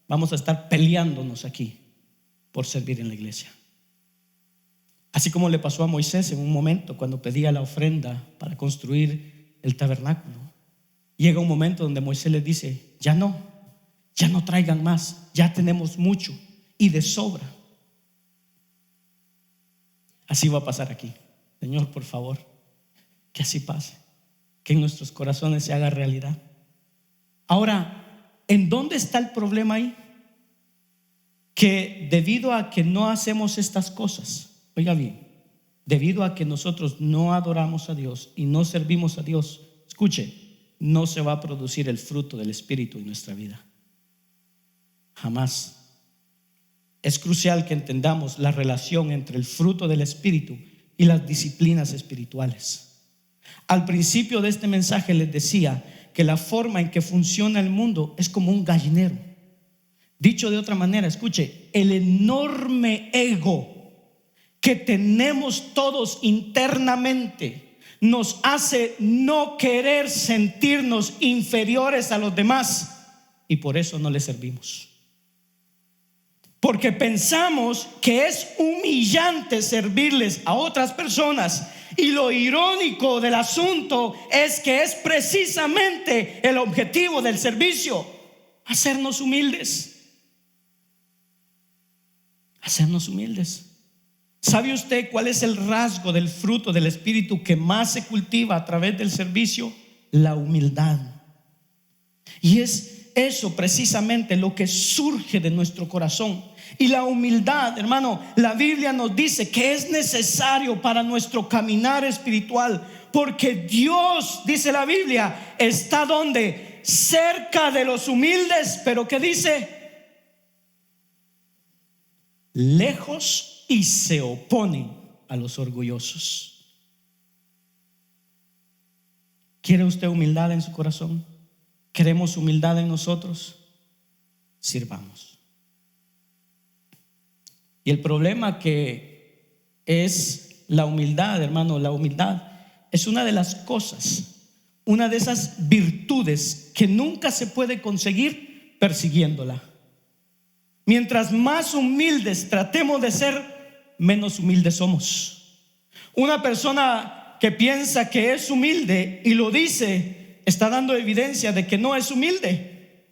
vamos a estar peleándonos aquí por servir en la iglesia. Así como le pasó a Moisés en un momento cuando pedía la ofrenda para construir el tabernáculo. Llega un momento donde Moisés les dice: ya no traigan más, ya tenemos mucho y de sobra. Así va a pasar aquí. Señor, por favor, que así pase, que en nuestros corazones se haga realidad. Ahora, ¿en dónde está el problema ahí? Que debido a que no hacemos estas cosas, oiga bien, debido a que nosotros no adoramos a Dios y no servimos a Dios, escuche, no se va a producir el fruto del Espíritu en nuestra vida. Jamás. Es crucial que entendamos la relación entre el fruto del Espíritu y las disciplinas espirituales. Al principio de este mensaje les decía que la forma en que funciona el mundo es como un gallinero. Dicho de otra manera, escuche, el enorme ego que tenemos todos internamente nos hace no querer sentirnos inferiores a los demás, y por eso no le servimos. Porque pensamos que es humillante servirles a otras personas. Y lo irónico del asunto es que es precisamente el objetivo del servicio: hacernos humildes. Hacernos humildes. ¿Sabe usted cuál es el rasgo del fruto del Espíritu que más se cultiva a través del servicio? La humildad. Y es eso precisamente lo que surge de nuestro corazón. Y la humildad, hermano, la Biblia nos dice que es necesario para nuestro caminar espiritual, porque Dios, dice la Biblia, está donde, cerca de los humildes, pero ¿qué dice? Lejos y se opone a los orgullosos. ¿Quiere usted humildad en su corazón? ¿Queremos humildad en nosotros? Sirvamos. Y el problema que es la humildad, hermano, la humildad es una de las cosas, una de esas virtudes que nunca se puede conseguir persiguiéndola. Mientras más humildes tratemos de ser, menos humildes somos. Una persona que piensa que es humilde y lo dice, está dando evidencia de que no es humilde.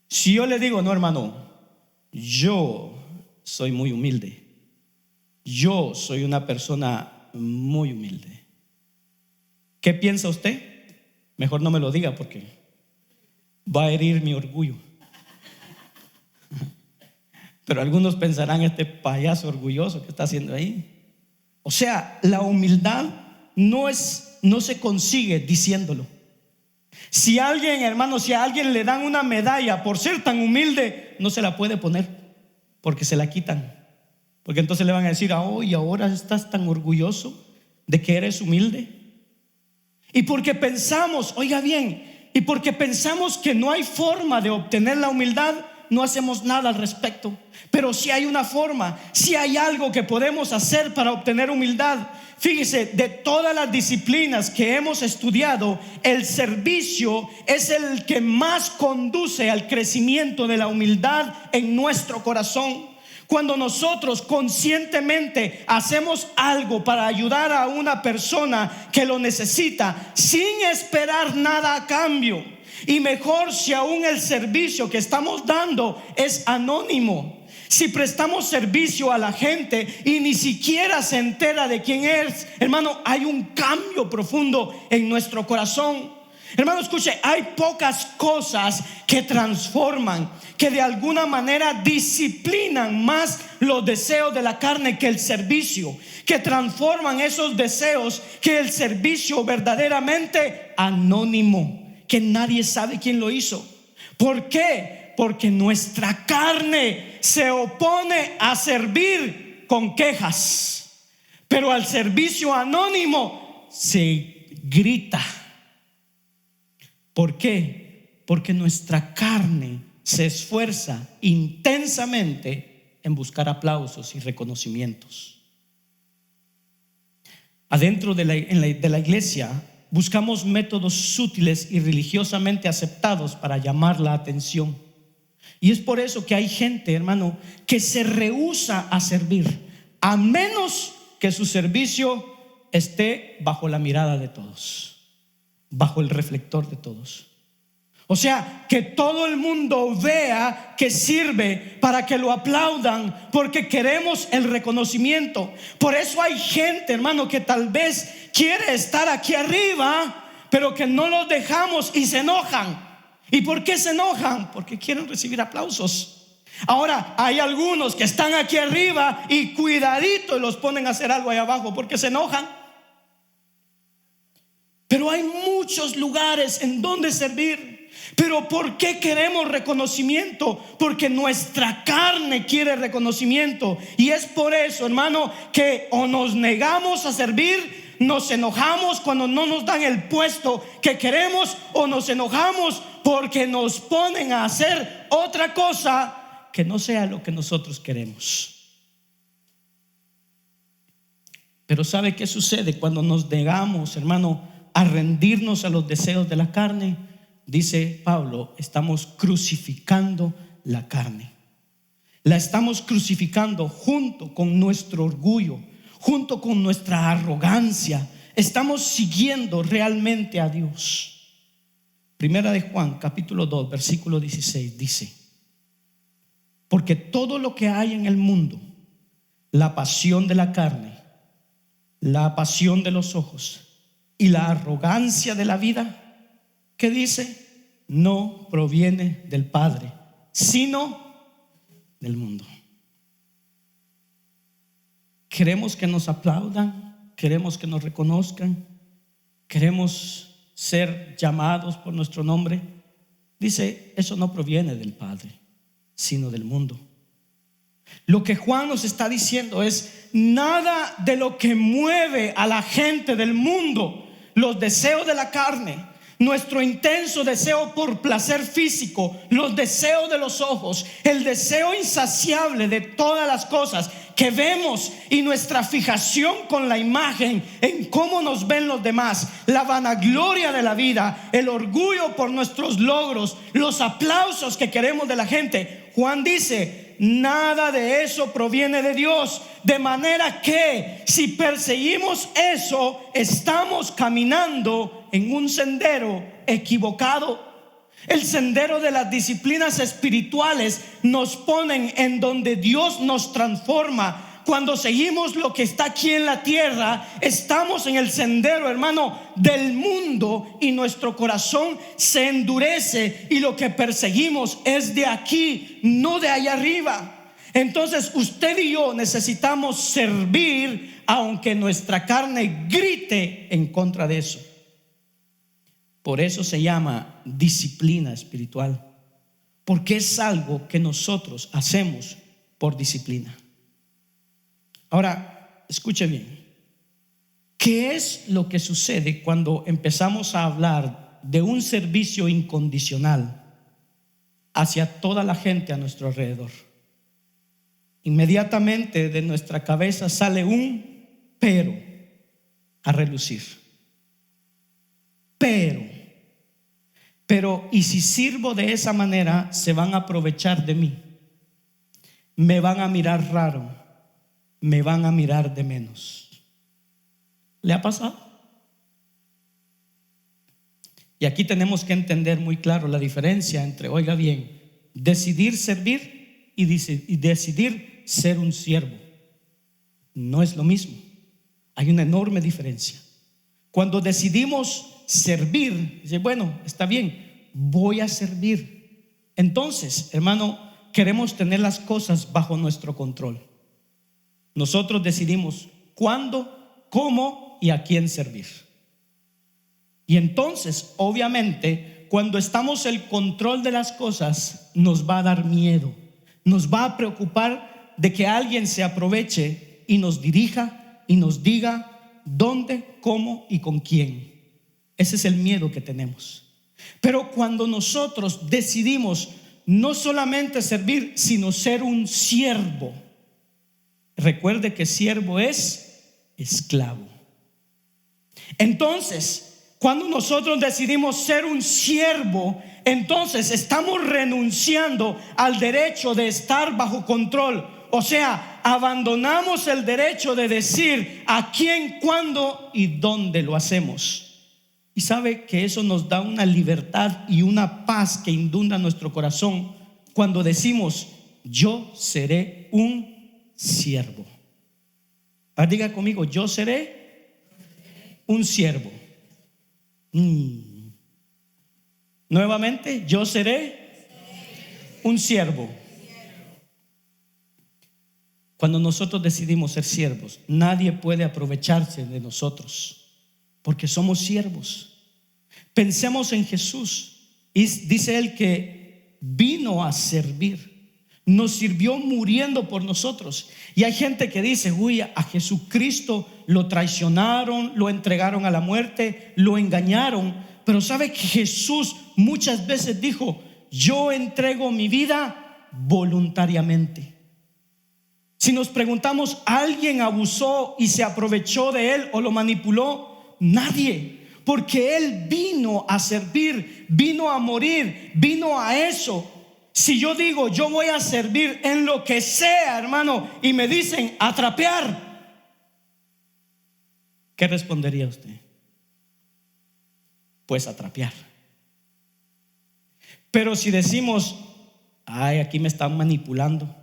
Si yo le digo, no, hermano, yo soy muy humilde, yo soy una persona muy humilde, ¿qué piensa usted? Mejor no me lo diga porque va a herir mi orgullo. Pero algunos pensarán, este payaso orgulloso que está haciendo ahí. O sea, la humildad no se consigue diciéndolo. Si a alguien, hermano, si a alguien le dan una medalla por ser tan humilde, no se la puede poner, porque se la quitan. Porque entonces le van a decir, y ahora estás tan orgulloso de que eres humilde. Y porque pensamos, oiga bien, y porque pensamos que no hay forma de obtener la humildad, no hacemos nada al respecto. Pero si hay una forma, si hay algo que podemos hacer para obtener humildad. Fíjese, de todas las disciplinas que hemos estudiado, el servicio es el que más conduce al crecimiento de la humildad en nuestro corazón. Cuando nosotros conscientemente hacemos algo para ayudar a una persona que lo necesita, sin esperar nada a cambio, y mejor si aún el servicio que estamos dando es anónimo. Si prestamos servicio a la gente y ni siquiera se entera de quién es, hermano, hay un cambio profundo en nuestro corazón. Hermano, escuche, hay pocas cosas que transforman, que de alguna manera disciplinan más los deseos de la carne que el servicio, que transforman esos deseos que el servicio verdaderamente anónimo, que nadie sabe quién lo hizo. ¿Por qué? Porque nuestra carne se opone a servir con quejas, pero al servicio anónimo se grita. ¿Por qué? Porque nuestra carne se esfuerza intensamente en buscar aplausos y reconocimientos. Adentro de la iglesia buscamos métodos sutiles y religiosamente aceptados para llamar la atención. Y es por eso que hay gente, hermano, que se rehúsa a servir, a menos que su servicio esté bajo la mirada de todos, bajo el reflector de todos. O sea, que todo el mundo vea que sirve, para que lo aplaudan, porque queremos el reconocimiento. Por eso hay gente, hermano, que tal vez quiere estar aquí arriba, pero que no los dejamos y se enojan. ¿Y por qué se enojan? Porque quieren recibir aplausos. Ahora, hay algunos que están aquí arriba y cuidadito los ponen a hacer algo ahí abajo porque se enojan. Pero hay muchos lugares en donde servir. Pero ¿por qué queremos reconocimiento? Porque nuestra carne quiere reconocimiento. Y es por eso, hermano, que o nos negamos a servir, nos enojamos cuando no nos dan el puesto que queremos, o nos enojamos porque nos ponen a hacer otra cosa que no sea lo que nosotros queremos. Pero ¿sabe qué sucede cuando nos negamos, hermano, a rendirnos a los deseos de la carne? Dice Pablo, estamos crucificando la carne. La estamos crucificando junto con nuestro orgullo, junto con nuestra arrogancia. Estamos siguiendo realmente a Dios. Primera de Juan, capítulo 2, versículo 16 dice: porque todo lo que hay en el mundo, la pasión de la carne, la pasión de los ojos y la arrogancia de la vida, ¿qué dice? No proviene del Padre, sino del mundo. Queremos que nos aplaudan, queremos que nos reconozcan, queremos ser llamados por nuestro nombre. Dice, eso no proviene del Padre, sino del mundo. Lo que Juan nos está diciendo es: nada de lo que mueve a la gente del mundo, los deseos de la carne, nuestro intenso deseo por placer físico, los deseos de los ojos, el deseo insaciable de todas las cosas que vemos y nuestra fijación con la imagen en cómo nos ven los demás, la vanagloria de la vida, el orgullo por nuestros logros, los aplausos que queremos de la gente. Juan dice: nada de eso proviene de Dios, de manera que si perseguimos eso, estamos caminando en un sendero equivocado. El sendero de las disciplinas espirituales nos ponen en donde Dios nos transforma. Cuando seguimos lo que está aquí en la tierra, estamos en el sendero, hermano, del mundo, y nuestro corazón se endurece, y lo que perseguimos es de aquí, no de allá arriba. Entonces usted y yo necesitamos servir aunque nuestra carne grite en contra de eso. Por eso se llama disciplina espiritual, porque es algo que nosotros hacemos por disciplina. Ahora, escuche bien. ¿Qué es lo que sucede cuando empezamos a hablar de un servicio incondicional hacia toda la gente a nuestro alrededor? Inmediatamente de nuestra cabeza sale un pero a relucir. Pero ¿y si sirvo de esa manera? Se van a aprovechar de mí, me van a mirar raro, me van a mirar de menos. ¿Le ha pasado? Y aquí tenemos que entender muy claro la diferencia entre, oiga bien, decidir servir y decidir ser un siervo. No es lo mismo. Hay una enorme diferencia. Cuando decidimos servir, dice, bueno, está bien, voy a servir. Entonces, hermano, queremos tener las cosas bajo nuestro control. Nosotros decidimos cuándo, cómo y a quién servir. Y entonces, obviamente, cuando estamos en el control de las cosas, nos va a dar miedo, nos va a preocupar de que alguien se aproveche y nos dirija y nos diga dónde, cómo y con quién. Ese es el miedo que tenemos. Pero cuando nosotros decidimos no solamente servir, sino ser un siervo, recuerde que siervo es esclavo. Entonces, cuando nosotros decidimos ser un siervo, entonces estamos renunciando al derecho de estar bajo control. O sea, abandonamos el derecho de decir a quién, cuándo y dónde lo hacemos. Y sabe que eso nos da una libertad y una paz que inunda nuestro corazón cuando decimos: yo seré un siervo. Ahora diga conmigo: yo seré un siervo. Nuevamente, yo seré un siervo. Cuando nosotros decidimos ser siervos, nadie puede aprovecharse de nosotros, porque somos siervos. Pensemos en Jesús. Y dice él que vino a servir, nos sirvió muriendo por nosotros. Y hay gente que dice: uy, a Jesucristo lo traicionaron, lo entregaron a la muerte, lo engañaron. Pero sabe que Jesús muchas veces dijo: yo entrego mi vida voluntariamente. Si nos preguntamos, ¿alguien abusó y se aprovechó de él o lo manipuló? Nadie. Porque él vino a servir, vino a morir, vino a eso. Si yo digo yo voy a servir en lo que sea, hermano, y me dicen a trapear, ¿qué respondería usted? Pues a trapear. Pero si decimos: ay, aquí me están manipulando.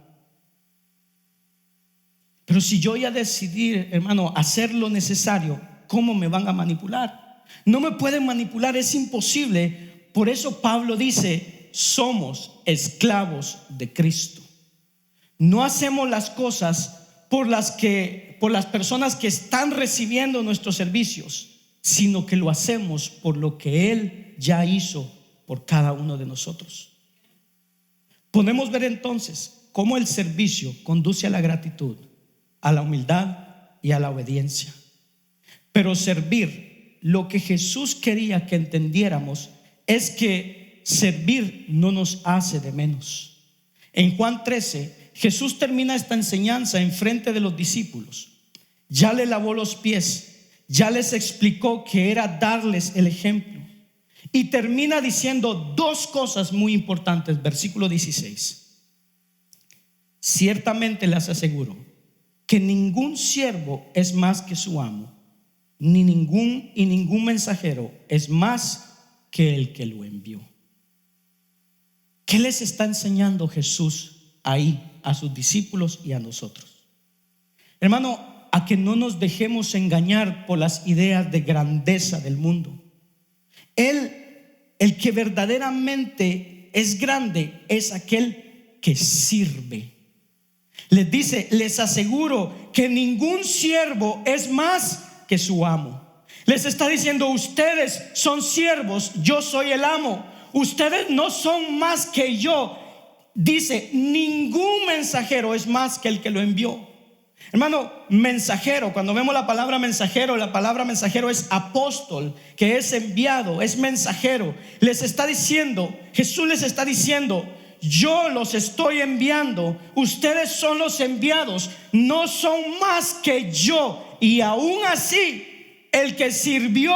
Pero si yo ya decidí, hermano, hacer lo necesario, ¿cómo me van a manipular? No me pueden manipular, es imposible. Por eso Pablo dice: somos esclavos de Cristo. No hacemos las cosas por las personas que están recibiendo nuestros servicios, sino que lo hacemos por lo que Él ya hizo por cada uno de nosotros. Podemos ver entonces cómo el servicio conduce a la gratitud, a la humildad y a la obediencia. Pero servir, lo que Jesús quería que entendiéramos es que servir no nos hace de menos. En Juan 13, Jesús termina esta enseñanza en frente de los discípulos. Ya le lavó los pies, ya les explicó que era darles el ejemplo, y termina diciendo dos cosas muy importantes. Versículo 16: ciertamente les aseguro que ningún siervo es más que su amo, ni ningún mensajero es más que el que lo envió. ¿Qué les está enseñando Jesús ahí a sus discípulos y a nosotros? Hermano, a que no nos dejemos engañar por las ideas de grandeza del mundo. El que verdaderamente es grande es aquel que sirve. Les dice: les aseguro que ningún siervo es más que su amo. Les está diciendo: ustedes son siervos, yo soy el amo. Ustedes no son más que yo. Dice: ningún mensajero es más que el que lo envió. Hermano, mensajero, cuando vemos la palabra mensajero es apóstol, que es enviado, es mensajero. Les está diciendo, Jesús les está diciendo: yo los estoy enviando, ustedes son los enviados, no son más que yo. Y aún así, el que sirvió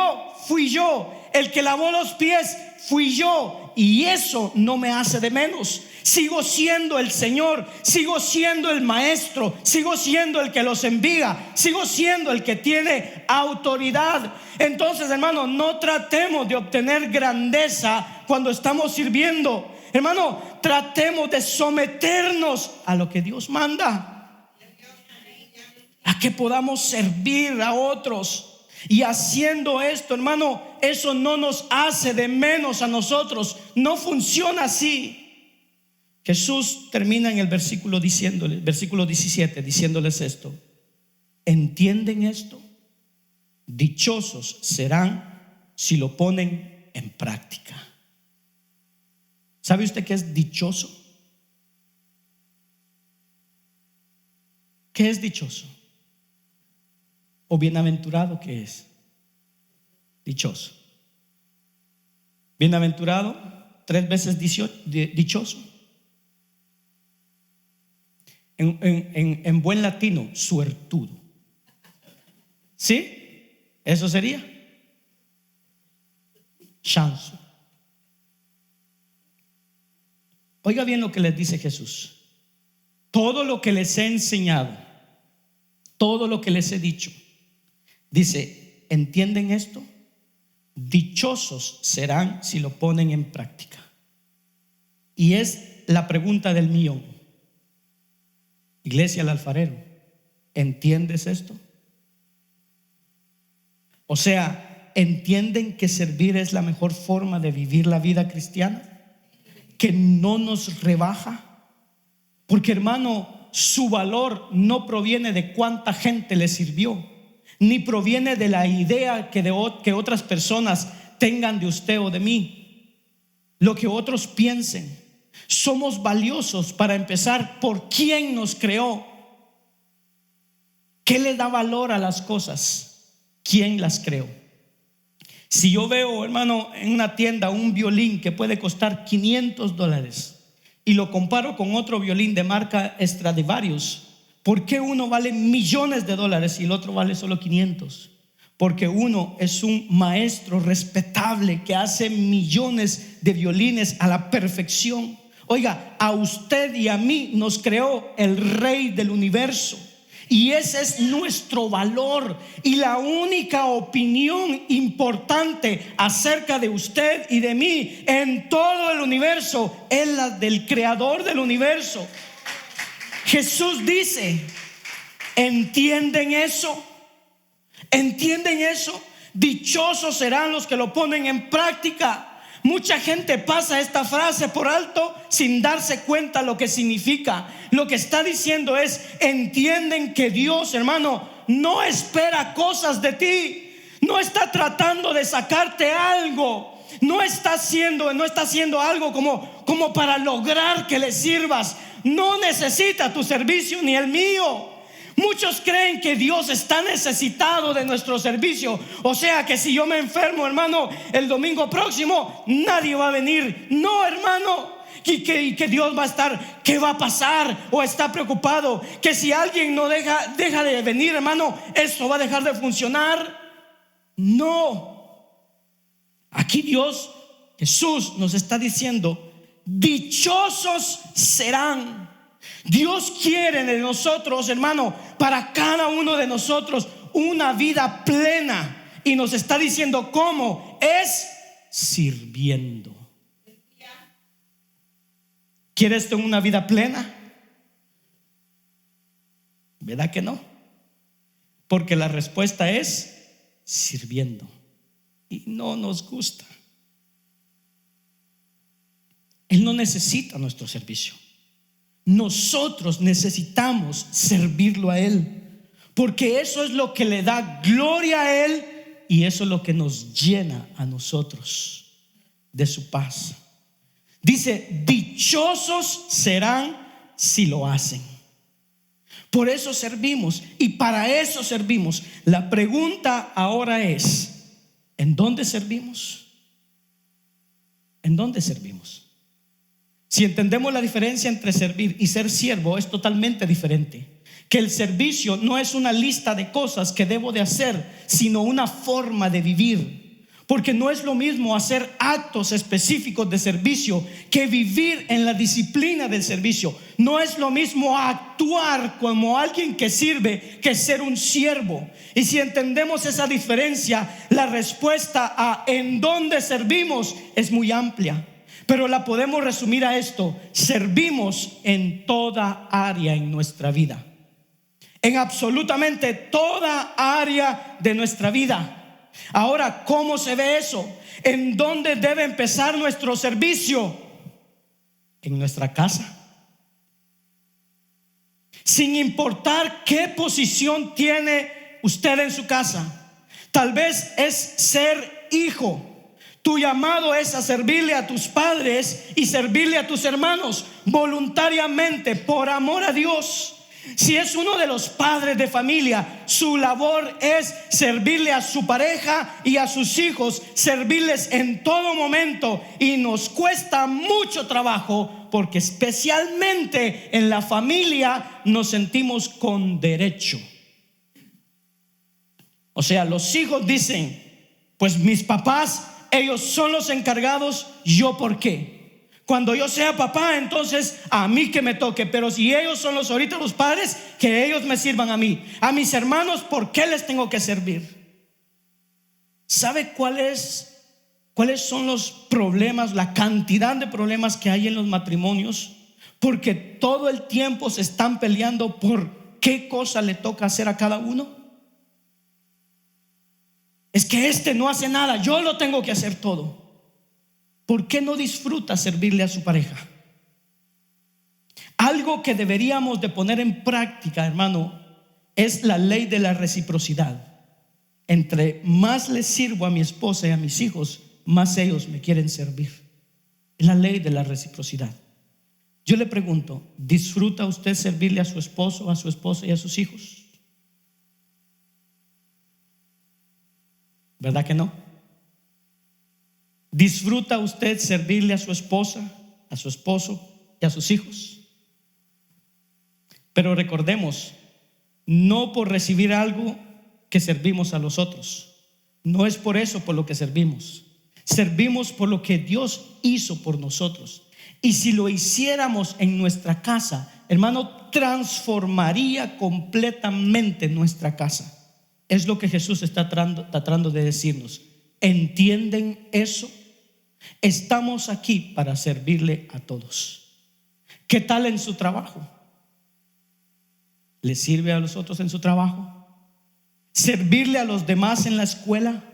fui yo, el que lavó los pies fui yo, y eso no me hace de menos. Sigo siendo el Señor, sigo siendo el Maestro, sigo siendo el que los envía, sigo siendo el que tiene autoridad. Entonces, hermano, no tratemos de obtener grandeza cuando estamos sirviendo. Hermano, tratemos de someternos a lo que Dios manda, a que podamos servir a otros. Y haciendo esto, hermano, eso no nos hace de menos a nosotros. No funciona así. Jesús termina en el versículo 17 diciéndoles esto: ¿entienden esto? Dichosos serán si lo ponen en práctica. ¿Sabe usted qué es dichoso? ¿Qué es dichoso? ¿O bienaventurado qué es? Dichoso. Bienaventurado, 3 veces dichoso. En buen latino, suertudo. ¿Sí? Eso sería chanzo. Oiga bien lo que les dice Jesús: todo lo que les he enseñado, todo lo que les he dicho, dice, ¿entienden esto? Dichosos serán si lo ponen en práctica. Y es la pregunta del millón. Iglesia El Alfarero, ¿entiendes esto? O sea, ¿entienden que servir es la mejor forma de vivir la vida cristiana? Que no nos rebaja. Porque, hermano, su valor no proviene de cuánta gente le sirvió, ni proviene de la idea que otras personas tengan de usted o de mí, lo que otros piensen. Somos valiosos, para empezar, por quién nos creó. ¿Qué le da valor a las cosas? ¿Quién las creó? Si yo veo, hermano, en una tienda un violín que puede costar $500 y lo comparo con otro violín de marca Stradivarius, ¿por qué uno vale millones de dólares y el otro vale solo 500? Porque uno es un maestro respetable que hace millones de violines a la perfección. Oiga, a usted y a mí nos creó el Rey del universo, y ese es nuestro valor. Y la única opinión importante acerca de usted y de mí en todo el universo es la del creador del universo. Jesús dice: ¿entienden eso? ¿Entienden eso? Dichosos serán los que lo ponen en práctica. Mucha gente pasa esta frase por alto sin darse cuenta lo que significa. Lo que está diciendo es: entienden que Dios, hermano, no espera cosas de ti. No está tratando de sacarte algo. No está haciendo algo como para lograr que le sirvas. No necesita tu servicio ni el mío. Muchos creen que Dios está necesitado de nuestro servicio. O sea que si yo me enfermo, hermano, el domingo próximo nadie va a venir. No, hermano. Y que Dios va a estar, ¿qué va a pasar? O está preocupado que si alguien no deja de venir, hermano, esto va a dejar de funcionar. No. Aquí Jesús nos está diciendo: dichosos serán. Dios quiere de nosotros, hermano, para cada uno de nosotros una vida plena. Y nos está diciendo cómo es sirviendo. ¿Quieres tener una vida plena? ¿Verdad que no? Porque la respuesta es sirviendo. Y no nos gusta. Él no necesita nuestro servicio. Nosotros necesitamos servirlo a Él, porque eso es lo que le da gloria a Él, y eso es lo que nos llena a nosotros de su paz. Dice: dichosos serán si lo hacen. Por eso servimos y para eso servimos. La pregunta ahora es: ¿en dónde servimos? ¿En dónde servimos? Si entendemos la diferencia entre servir y ser siervo, es totalmente diferente. Que el servicio no es una lista de cosas que debo de hacer, sino una forma de vivir. Porque no es lo mismo hacer actos específicos de servicio que vivir en la disciplina del servicio. No es lo mismo actuar como alguien que sirve que ser un siervo. Y si entendemos esa diferencia, la respuesta a ¿en dónde servimos? Es muy amplia. Pero la podemos resumir a esto: servimos en toda área en nuestra vida. En absolutamente toda área de nuestra vida. Ahora, ¿cómo se ve eso? ¿En dónde debe empezar nuestro servicio? En nuestra casa. Sin importar qué posición tiene usted en su casa. Tal vez es ser hijo. Tu llamado es a servirle a tus padres y servirle a tus hermanos voluntariamente, por amor a Dios. Si es uno de los padres de familia, su labor es servirle a su pareja y a sus hijos, servirles en todo momento. Y nos cuesta mucho trabajo, porque especialmente en la familia nos sentimos con derecho. O sea, los hijos dicen: pues mis papás, ellos son los encargados, ¿yo por qué? Cuando yo sea papá, entonces a mí que me toque. Pero si ellos son ahorita los padres, que ellos me sirvan a mí. A mis hermanos, ¿por qué les tengo que servir? ¿Sabe cuáles son los problemas, la cantidad de problemas que hay en los matrimonios? Porque todo el tiempo se están peleando por qué cosa le toca hacer a cada uno. Es que este no hace nada, yo lo tengo que hacer todo. ¿Por qué no disfruta servirle a su pareja? Algo que deberíamos de poner en práctica, hermano, es la ley de la reciprocidad. Entre más le sirvo a mi esposa y a mis hijos, más ellos me quieren servir. Es la ley de la reciprocidad. Yo le pregunto: ¿disfruta usted servirle a su esposo, a su esposa y a sus hijos? ¿Verdad que no? ¿Disfruta usted servirle a su esposa, a su esposo y a sus hijos? Pero recordemos, no por recibir algo que servimos a los otros. No es por eso por lo que servimos. Servimos por lo que Dios hizo por nosotros. Y si lo hiciéramos en nuestra casa, hermano, transformaría completamente nuestra casa. Es lo que Jesús está tratando de decirnos. ¿Entienden eso? Estamos aquí para servirle a todos. ¿Qué tal en su trabajo? ¿Le sirve a los otros en su trabajo? ¿Servirle a los demás en la escuela?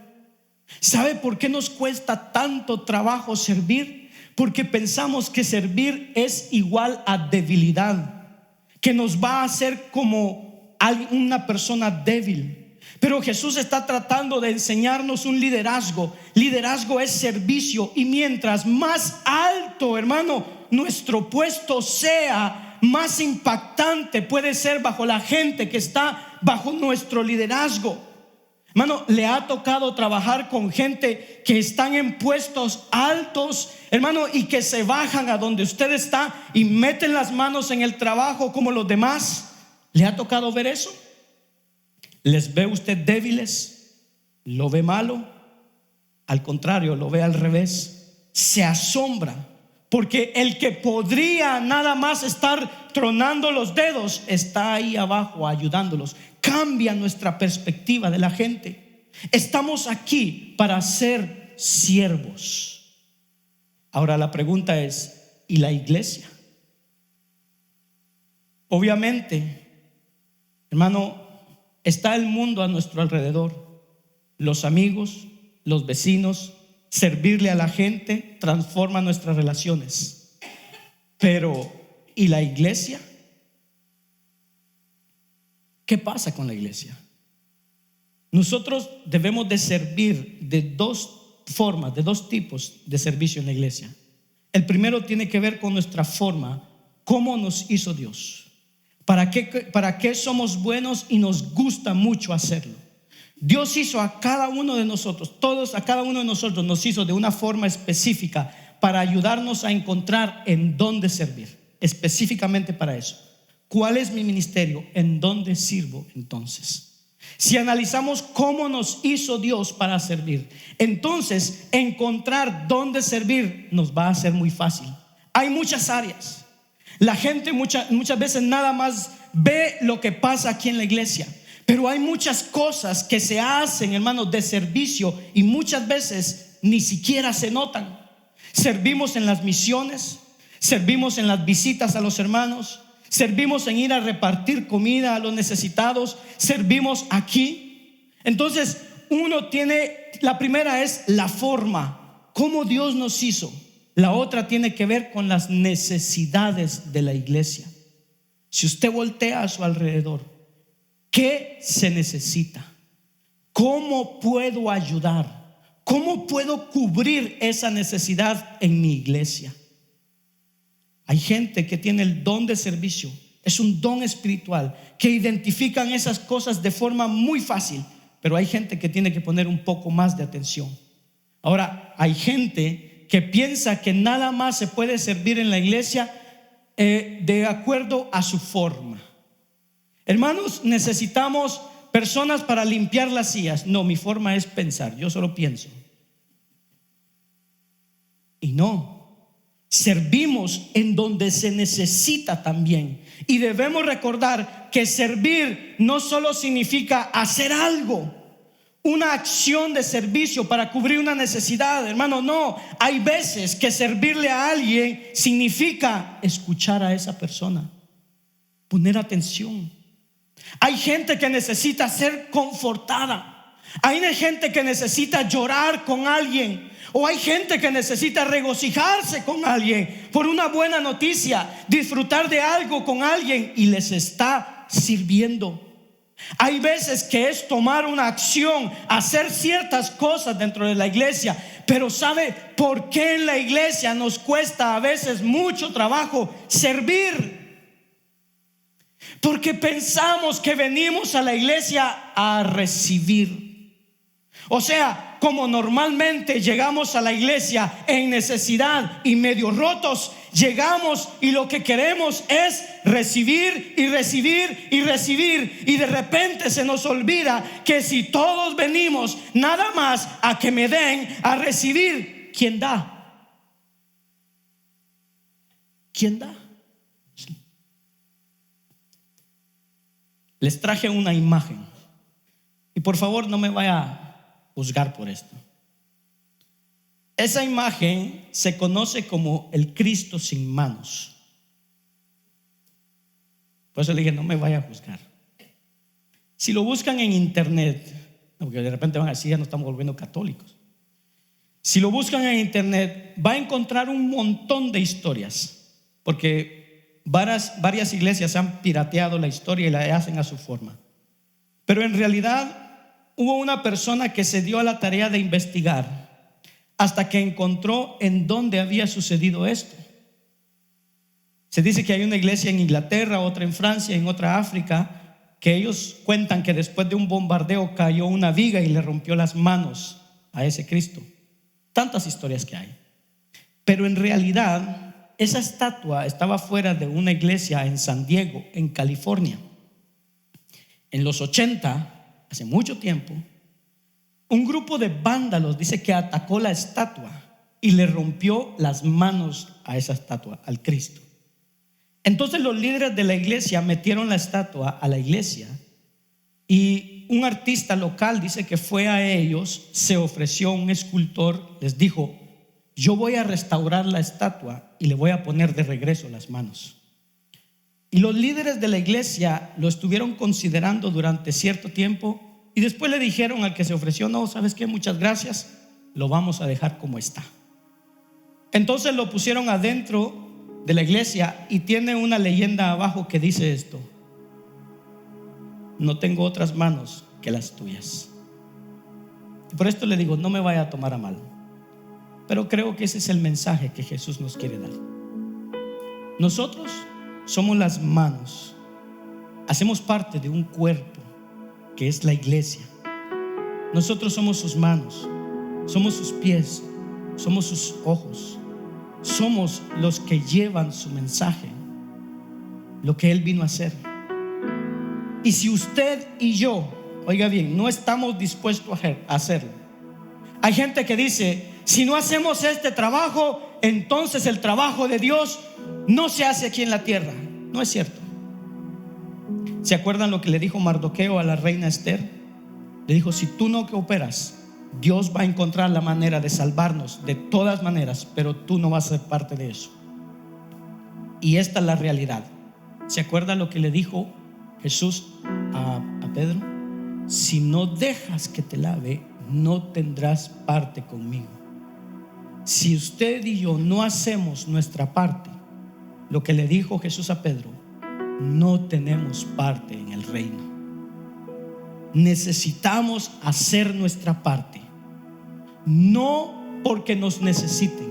¿Sabe por qué nos cuesta tanto trabajo servir? Porque pensamos que servir es igual a debilidad, que nos va a hacer como una persona débil. Pero Jesús está tratando de enseñarnos un liderazgo. Liderazgo es servicio. Y mientras más alto, hermano, nuestro puesto sea, más impactante puede ser bajo la gente que está bajo nuestro liderazgo. Hermano, le ha tocado trabajar con gente que están en puestos altos, hermano, y que se bajan a donde usted está y meten las manos en el trabajo como los demás. ¿Le ha tocado ver eso? ¿Les ve usted débiles? ¿Lo ve malo? Al contrario, lo ve al revés. Se asombra, porque el que podría nada más estar tronando los dedos está ahí abajo ayudándolos. Cambia nuestra perspectiva de la gente. Estamos aquí para ser siervos. Ahora la pregunta es, ¿y la iglesia? Obviamente, hermano, está el mundo a nuestro alrededor, los amigos, los vecinos. Servirle a la gente transforma nuestras relaciones. Pero, ¿y la iglesia? ¿Qué pasa con la iglesia? Nosotros debemos de servir de dos formas, de dos tipos de servicio en la iglesia. El primero tiene que ver con nuestra forma, cómo nos hizo Dios, para qué somos buenos y nos gusta mucho hacerlo. Dios hizo a cada uno de nosotros, a cada uno de nosotros nos hizo de una forma específica para ayudarnos a encontrar en dónde servir, específicamente para eso. ¿Cuál es mi ministerio? ¿En dónde sirvo entonces? Si analizamos cómo nos hizo Dios para servir, entonces encontrar dónde servir nos va a ser muy fácil. Hay muchas áreas. La gente muchas veces nada más ve lo que pasa aquí en la iglesia, pero hay muchas cosas que se hacen, hermanos, de servicio y muchas veces ni siquiera se notan. Servimos en las misiones, servimos en las visitas a los hermanos, servimos en ir a repartir comida a los necesitados, servimos aquí. Entonces la primera es la forma, cómo Dios nos hizo. La otra tiene que ver con las necesidades de la iglesia. Si usted voltea a su alrededor, ¿qué se necesita? ¿Cómo puedo ayudar? ¿Cómo puedo cubrir esa necesidad en mi iglesia? Hay gente que tiene el don de servicio, es un don espiritual, que identifican esas cosas de forma muy fácil, pero hay gente que tiene que poner un poco más de atención. Ahora, hay gente que piensa que nada más se puede servir en la iglesia de acuerdo a su forma. Hermanos, necesitamos personas para limpiar las sillas. No, mi forma es pensar, yo solo pienso. Y no. Servimos en donde se necesita también. Y debemos recordar que servir no solo significa hacer algo, una acción de servicio para cubrir una necesidad, hermano. No, hay veces que servirle a alguien significa escuchar a esa persona, poner atención. Hay gente que necesita ser confortada. Hay gente que necesita llorar con alguien. O hay gente que necesita regocijarse con alguien por una buena noticia, disfrutar de algo con alguien y les está sirviendo. Hay veces que es tomar una acción, hacer ciertas cosas dentro de la iglesia. Pero ¿sabe por qué en la iglesia nos cuesta a veces mucho trabajo servir? Porque pensamos que venimos a la iglesia a recibir. O sea, como normalmente llegamos a la iglesia en necesidad y medio rotos, llegamos y lo que queremos es recibir y recibir y recibir. Y de repente se nos olvida que si todos venimos nada más a que me den, a recibir, ¿quién da? ¿Quién da? Sí. Les traje una imagen y por favor no me vaya a juzgar por esto. Esa imagen se conoce como el Cristo sin manos. Por eso le dije, no me vaya a juzgar. Si lo buscan en internet, porque de repente van a decir, ya nos estamos volviendo católicos. Si lo buscan en internet, va a encontrar un montón de historias, porque varias iglesias han pirateado la historia y la hacen a su forma. Pero en realidad hubo una persona que se dio a la tarea de investigar hasta que encontró en dónde había sucedido esto. Se dice que hay una iglesia en Inglaterra, otra en Francia, en otra África, que ellos cuentan que después de un bombardeo cayó una viga y le rompió las manos a ese Cristo. Tantas historias que hay. Pero en realidad, esa estatua estaba fuera de una iglesia en San Diego, en California. En los 80, hace mucho tiempo, un grupo de vándalos dice que atacó la estatua y le rompió las manos a esa estatua, al Cristo. Entonces los líderes de la iglesia metieron la estatua a la iglesia y un artista local dice que fue a ellos, se ofreció, un escultor les dijo: yo voy a restaurar la estatua y le voy a poner de regreso las manos. Y los líderes de la iglesia lo estuvieron considerando durante cierto tiempo y después le dijeron al que se ofreció: no, ¿sabes qué? Muchas gracias, lo vamos a dejar como está. Entonces lo pusieron adentro de la iglesia y tiene una leyenda abajo que dice esto: no tengo otras manos que las tuyas. Y por esto le digo, no me vaya a tomar a mal, pero creo que ese es el mensaje que Jesús nos quiere dar. Nosotros somos las manos, hacemos parte de un cuerpo que es la iglesia. Nosotros somos sus manos, somos sus pies, somos sus ojos, somos los que llevan su mensaje, lo que Él vino a hacer. Y si usted y yo, oiga bien, no estamos dispuestos a hacerlo, hay gente que dice: si no hacemos este trabajo, entonces el trabajo de Dios no se hace aquí en la tierra. No es cierto. ¿Se acuerdan lo que le dijo Mardoqueo a la reina Esther? Le dijo: si tú no cooperas, Dios va a encontrar la manera de salvarnos de todas maneras, pero tú no vas a ser parte de eso. Y esta es la realidad. ¿Se acuerdan lo que le dijo Jesús a Pedro? Si no dejas que te lave, no tendrás parte conmigo. Si usted y yo no hacemos nuestra parte, lo que le dijo Jesús a Pedro, no tenemos parte en el reino. Necesitamos hacer nuestra parte, no porque nos necesiten,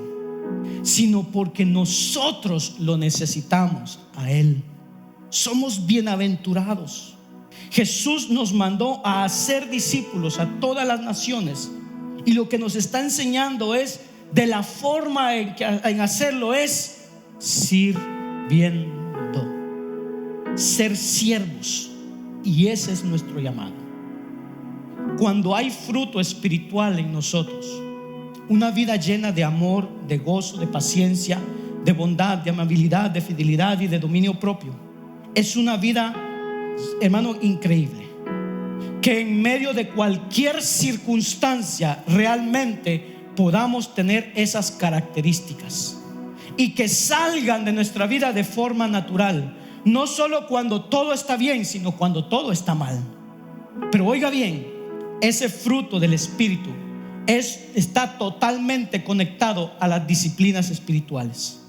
sino porque nosotros lo necesitamos a Él. Somos bienaventurados. Jesús nos mandó a hacer discípulos a todas las naciones, y lo que nos está enseñando es de la forma en hacerlo es sirviendo, ser siervos. Y ese es nuestro llamado. Cuando hay fruto espiritual en nosotros, una vida llena de amor, de gozo, de paciencia, de bondad, de amabilidad, de fidelidad y de dominio propio, es una vida, hermano, increíble, que en medio de cualquier circunstancia realmente podamos tener esas características y que salgan de nuestra vida de forma natural, no solo cuando todo está bien, sino cuando todo está mal. Pero oiga bien, ese fruto del Espíritu está totalmente conectado a las disciplinas espirituales.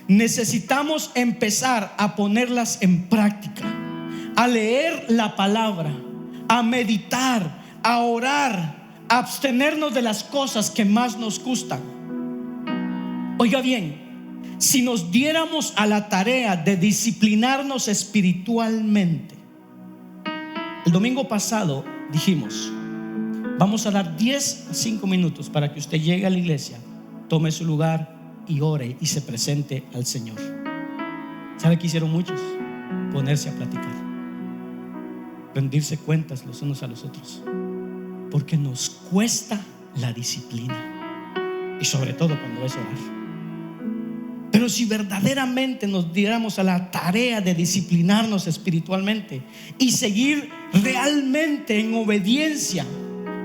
Necesitamos empezar a ponerlas en práctica, a leer la palabra, a meditar, a orar, a abstenernos de las cosas que más nos gustan. Oiga bien, si nos diéramos a la tarea de disciplinarnos espiritualmente, el domingo pasado dijimos: vamos a dar 10 a 5 minutos para que usted llegue a la iglesia, tome su lugar y ore y se presente al Señor. ¿Sabe qué hicieron muchos? Ponerse a platicar, rendirse cuentas los unos a los otros, porque nos cuesta la disciplina, y sobre todo cuando es orar. Pero si verdaderamente nos diéramos a la tarea de disciplinarnos espiritualmente y seguir realmente en obediencia,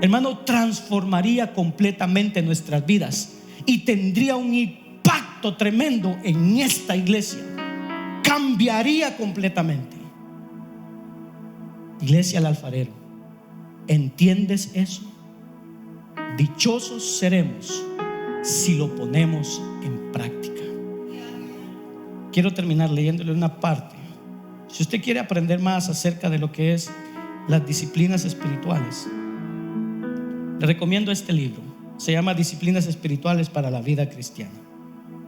hermano, transformaría completamente nuestras vidas y tendría un impacto tremendo en esta iglesia. Cambiaría completamente. Iglesia El Alfarero, ¿entiendes eso? Dichosos seremos si lo ponemos en práctica. Quiero terminar leyéndole una parte. Si usted quiere aprender más acerca de lo que es las disciplinas espirituales, le recomiendo este libro. Se llama Disciplinas Espirituales para la Vida Cristiana.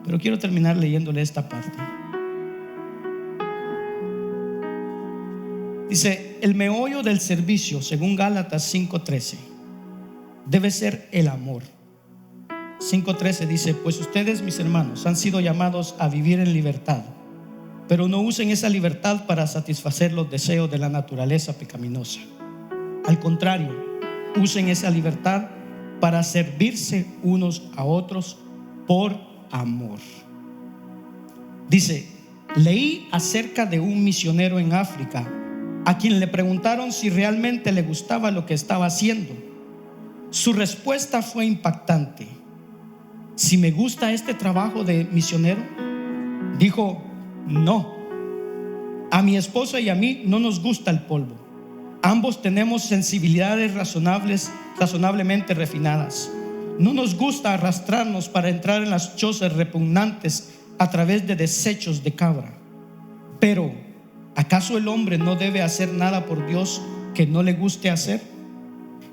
Pero quiero terminar leyéndole esta parte. Dice, el meollo del servicio, según Gálatas 5:13, debe ser el amor. 5:13 dice, pues ustedes, mis hermanos, han sido llamados a vivir en libertad, pero no usen esa libertad para satisfacer los deseos de la naturaleza pecaminosa. Al contrario, usen esa libertad para servirse unos a otros por amor. Dice, leí acerca de un misionero en África a quien le preguntaron si realmente le gustaba lo que estaba haciendo. Su respuesta fue impactante. Si me gusta este trabajo de misionero, dijo, no. A mi esposa y a mí no nos gusta el polvo. Ambos tenemos sensibilidades razonablemente refinadas. No nos gusta arrastrarnos para entrar en las chozas repugnantes a través de desechos de cabra. Pero, ¿acaso el hombre no debe hacer nada por Dios que no le guste hacer?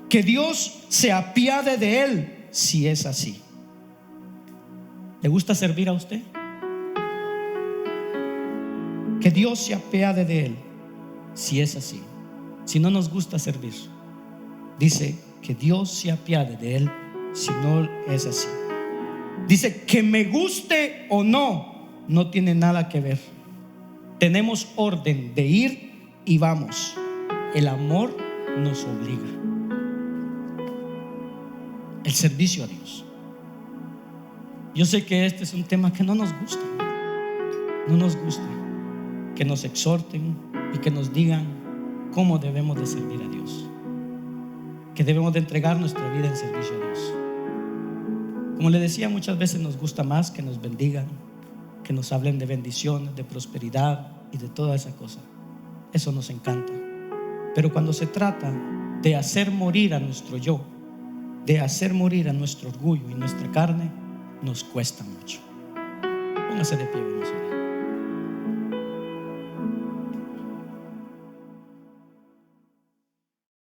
Que Dios se apiade de él si es así. ¿Le gusta servir a usted? Que Dios se apiade de él si es así. Si no nos gusta servir, dice que Dios se apiade de él si no es así. Dice que me guste o no tiene nada que ver. Tenemos orden de ir y vamos. El amor nos obliga. El servicio a Dios. Yo sé que este es un tema que no nos gusta. No nos gusta que nos exhorten y que nos digan cómo debemos de servir a Dios, que debemos de entregar nuestra vida en servicio a Dios. Como le decía, muchas veces nos gusta más que nos bendigan, que nos hablen de bendiciones, de prosperidad y de toda esa cosa. Eso nos encanta. Pero cuando se trata de hacer morir a nuestro yo, de hacer morir a nuestro orgullo y nuestra carne, nos cuesta mucho. Póngase de pie, hermanos.